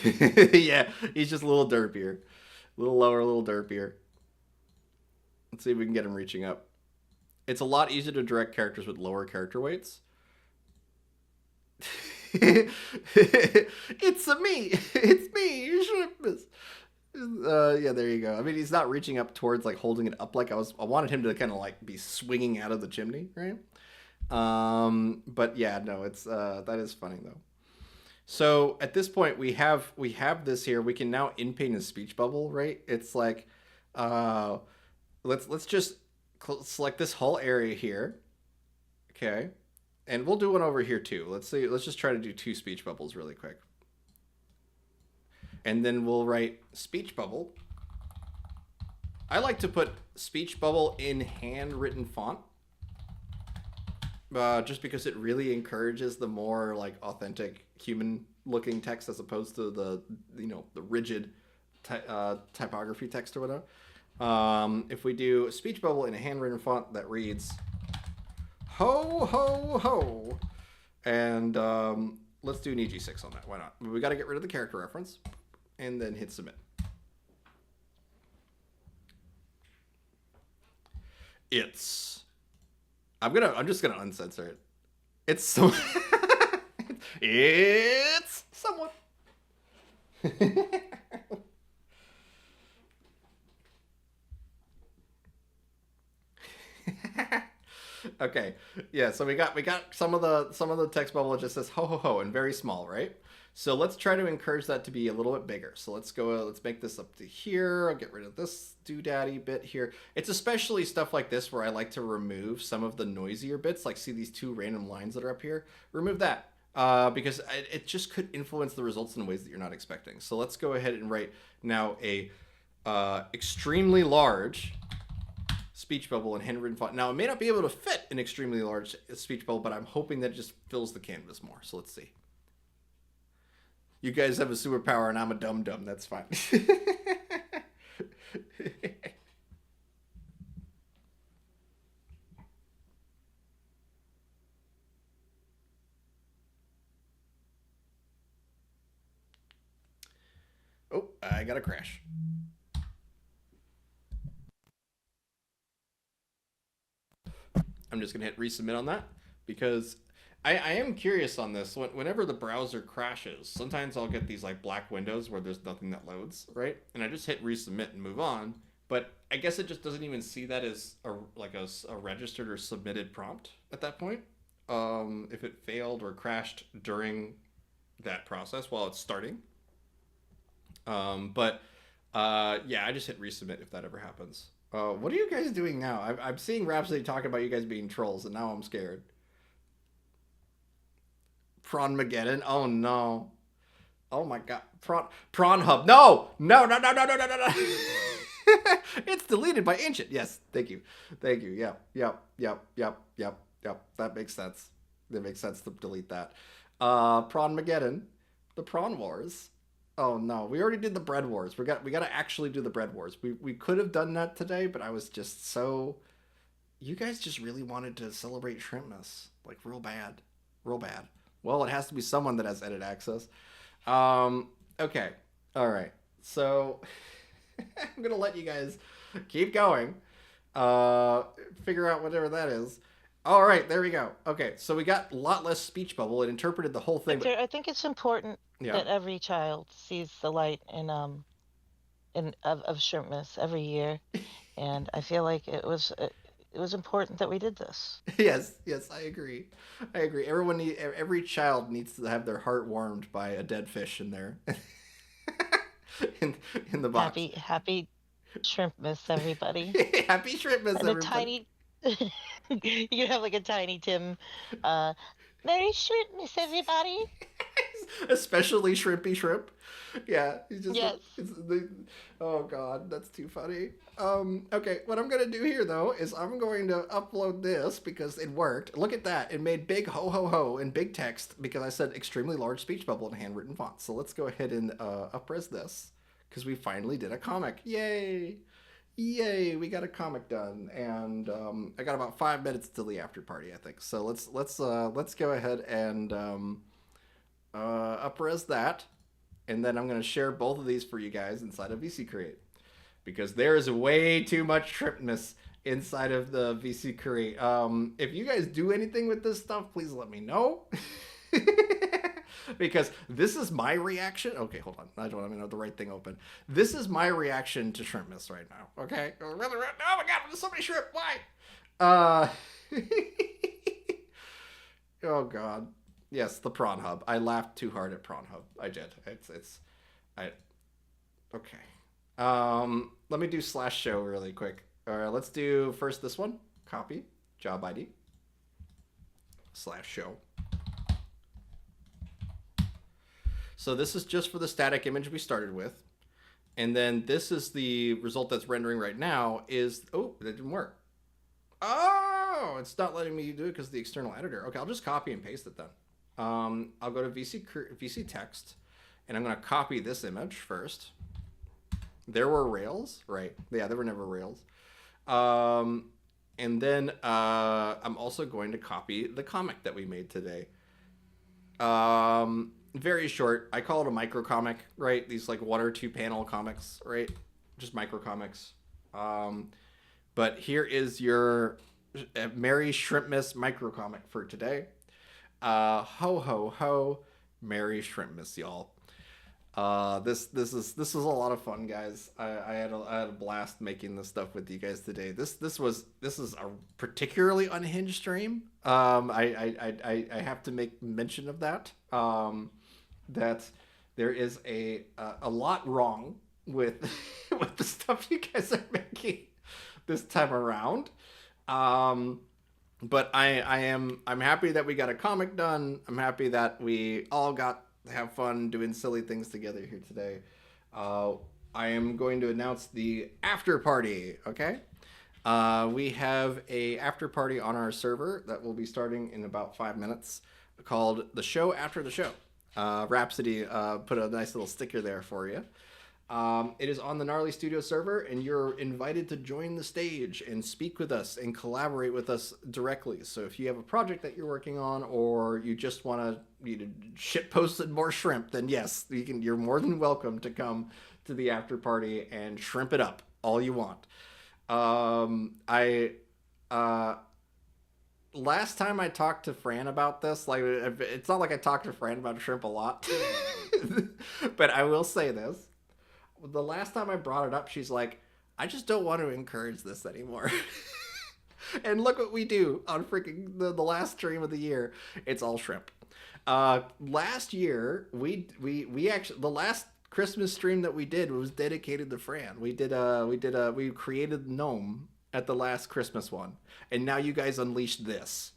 Yeah, he's just a little derpier. A little lower, a little derpier. Let's see if we can get him reaching up. It's a lot easier to direct characters with lower character weights. It's me. It's me, Shrimpmas. Yeah, there you go. I mean, he's not reaching up towards like holding it up like I wanted him to kind of like be swinging out of the chimney, right? But yeah, no, it's that is funny though. So at this point, we have this here. We can now in-paint a speech bubble, right? It's like, let's just select this whole area here, okay, and we'll do one over here too. Let's see. Let's just try to do 2 speech bubbles really quick, and then we'll write speech bubble. I like to put speech bubble in handwritten font. Just because it really encourages the more like authentic human looking text as opposed to the the rigid typography text or whatever. If we do a speech bubble in a handwritten font that reads ho ho ho, and let's do an EG6 on that. Why not? We got to get rid of the character reference and then hit submit. I'm just gonna uncensor it. It's so it's someone. Okay. Yeah, so we got some of the text bubble that just says ho ho ho and very small, right? So let's try to encourage that to be a little bit bigger. So let's make this up to here. I'll get rid of this doodaddy bit here. It's especially stuff like this where I like to remove some of the noisier bits, like see these 2 random lines that are up here? Remove that, because it just could influence the results in ways that you're not expecting. So let's go ahead and write now a extremely large speech bubble in handwritten font. Now, it may not be able to fit an extremely large speech bubble, but I'm hoping that it just fills the canvas more. So let's see. You guys have a superpower and I'm a dum-dum. That's fine. Oh, I got a crash. I'm just going to hit resubmit on that because I am curious on this. Whenever the browser crashes, sometimes I'll get these like black windows where there's nothing that loads, right? And I just hit resubmit and move on. But I guess it just doesn't even see that as a registered or submitted prompt at that point. If it failed or crashed during that process while it's starting. Yeah, I just hit resubmit if that ever happens. What are you guys doing now? I'm seeing Rhapsody talking about you guys being trolls, and now I'm scared. Prawn-mageddon? Oh no. Oh my god. Prawn Hub. No! No, no, no, no, no, no, no, no. It's deleted by ancient. Yes, thank you. Thank you. Yep. That makes sense. That makes sense to delete that. Prawn Mageddon, the Prawn Wars. Oh no, we already did the Bread Wars. We got to actually do the Bread Wars. We could have done that today, but I was just so. You guys just really wanted to celebrate Shrimpmas, like real bad, real bad. Well, it has to be someone that has edit access. Okay, all right. So I'm gonna let you guys keep going. Figure out whatever that is. All right, there we go. Okay, so we got a lot less speech bubble. It interpreted the whole thing. Victor, I think it's important Yeah. that every child sees the light in of Shrimpmas every year, and I feel like it was important that we did this. Yes, I agree. I agree. Every child needs to have their heart warmed by a dead fish in there, in in the box. Happy Shrimpmas, everybody. Happy Shrimpmas, And a everybody. tiny, you can have like a tiny Tim. Merry Shrimpmas, everybody. Especially Shrimpy Shrimp. Yeah, he's just. Yes. Oh God, that's too funny. Okay, what I'm gonna do here though is I'm going to upload this because it worked. Look at that, it made big ho ho ho in big text because I said extremely large speech bubble in handwritten font. So let's go ahead and upres this because we finally did a comic. Yay! Yay! We got a comic done, and I got about 5 minutes till the after party, I think. So let's go ahead and upres that, and then I'm going to share both of these for you guys inside of VC Create because there is way too much Shrimpmas inside of the VC Create. If you guys do anything with this stuff, please let me know. Because this is my reaction. Okay, hold on. I don't even have the right thing open. This is my reaction to Shrimpmas right now. Okay. Oh my God! There's so many shrimp. Why? Oh God. Yes, the Prawn Hub. I laughed too hard at Prawn Hub. I did. Okay. Let me do /show really quick. All right, let's do first this one. Copy. Job ID. /show. So this is just for the static image we started with. And then this is the result that's rendering right now is, oh, that didn't work. Oh, it's not letting me do it because of the external editor. Okay, I'll just copy and paste it then. I'll go to VC text, and I'm going to copy this image first. There were rails, right? Yeah, there were never rails. And then I'm also going to copy the comic that we made today. Very short. I call it a micro comic, right? These like 1 or 2 panel comics, right? Just micro comics. But here is your Merry Shrimpmas micro comic for today. Ho ho ho, Merry Shrimpmas, y'all. This is a lot of fun, guys. I had a blast making this stuff with you guys today. This is a particularly unhinged stream. I have to make mention of that. That there is a lot wrong with with the stuff you guys are making this time around. But I'm happy that we got a comic done. I'm happy that we all got to have fun doing silly things together here today. I am going to announce the after party, okay? We have a after party on our server that will be starting in about 5 minutes called The Show After the Show. Rhapsody put a nice little sticker there for you. It is on the Gnarly Studio server, and you're invited to join the stage and speak with us and collaborate with us directly. So if you have a project that you're working on, or you just want to shit post more shrimp, then yes, you're more than welcome to come to the after party and shrimp it up all you want. Last time I talked to Fran about this, like it's not like I talked to Fran about shrimp a lot, but I will say this. The last time I brought it up, she's like, I just don't want to encourage this anymore. And look what we do on freaking the last stream of the year. It's all shrimp. Last year, we actually, the last Christmas stream that we did was dedicated to Fran. We created Gnome at the last Christmas one. And now you guys unleashed this.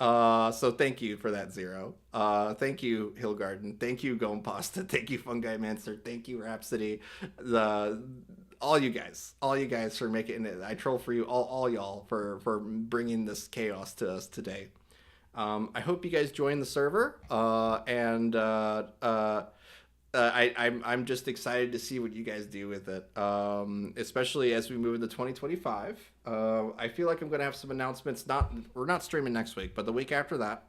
So thank you for that, Zero. Thank you, Hillgarden. Thank you, Gome Pasta. Thank you, Fungi Mancer. Thank you, Rhapsody. all you guys for making it. I troll for you, all y'all for bringing this chaos to us today. I hope you guys join the server, I'm just excited to see what you guys do with it, especially as we move into 2025. I feel like I'm going to have some announcements. We're not streaming next week, but the week after that,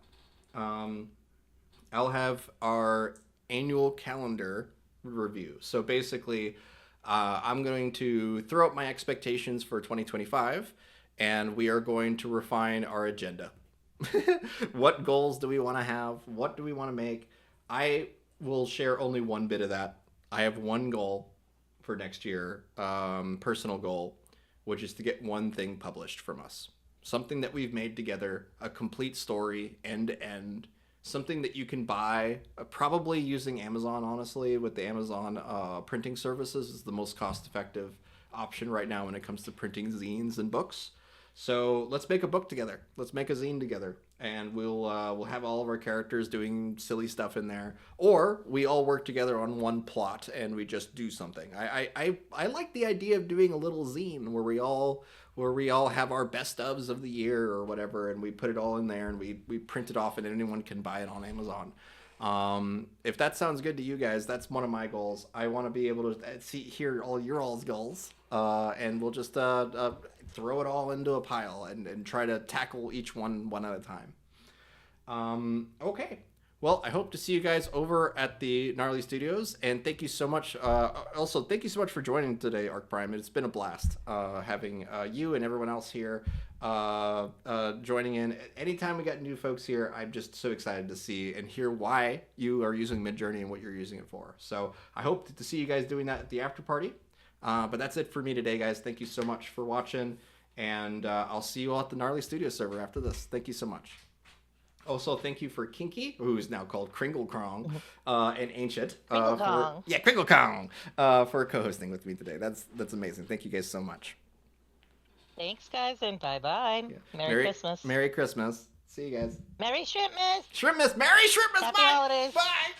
I'll have our annual calendar review. So basically, I'm going to throw up my expectations for 2025, and we are going to refine our agenda. What goals do we want to have? What do we want to make? I will share only one bit of that. I have one goal for next year, personal goal, which is to get one thing published from us. Something that we've made together, a complete story, end to end. Something that you can buy, probably using Amazon, honestly, with the Amazon printing services is the most cost-effective option right now when it comes to printing zines and books. So let's make a book together. Let's make a zine together, and we'll have all of our characters doing silly stuff in there, or we all work together on one plot and we just do something. I like the idea of doing a little zine where we all have our best ofs of the year or whatever, and we put it all in there and we print it off and anyone can buy it on Amazon. If that sounds good to you guys, that's one of my goals. I want to be able to hear all your all's goals, and we'll just throw it all into a pile and try to tackle each one at a time. Okay. Well, I hope to see you guys over at the Gnarly Studios, and thank you so much. Also, thank you so much for joining today, Arc Prime. It's been a blast having you and everyone else here joining in. Anytime we got new folks here, I'm just so excited to see and hear why you are using Midjourney and what you're using it for. So I hope to see you guys doing that at the after party. But that's it for me today, guys. Thank you so much for watching, and I'll see you all at the Gnarly Studio server after this. Thank you so much. Also, thank you for Kinky, who is now called Kringle Krong, and Ancient. Kringle Kong, for co-hosting with me today. That's amazing. Thank you guys so much. Thanks, guys, and bye-bye. Yeah. Merry Christmas. Merry Christmas. See you guys. Merry Shrimpmas. Shrimpmas. Merry Shrimpmas. Happy Bye. holidays. Bye.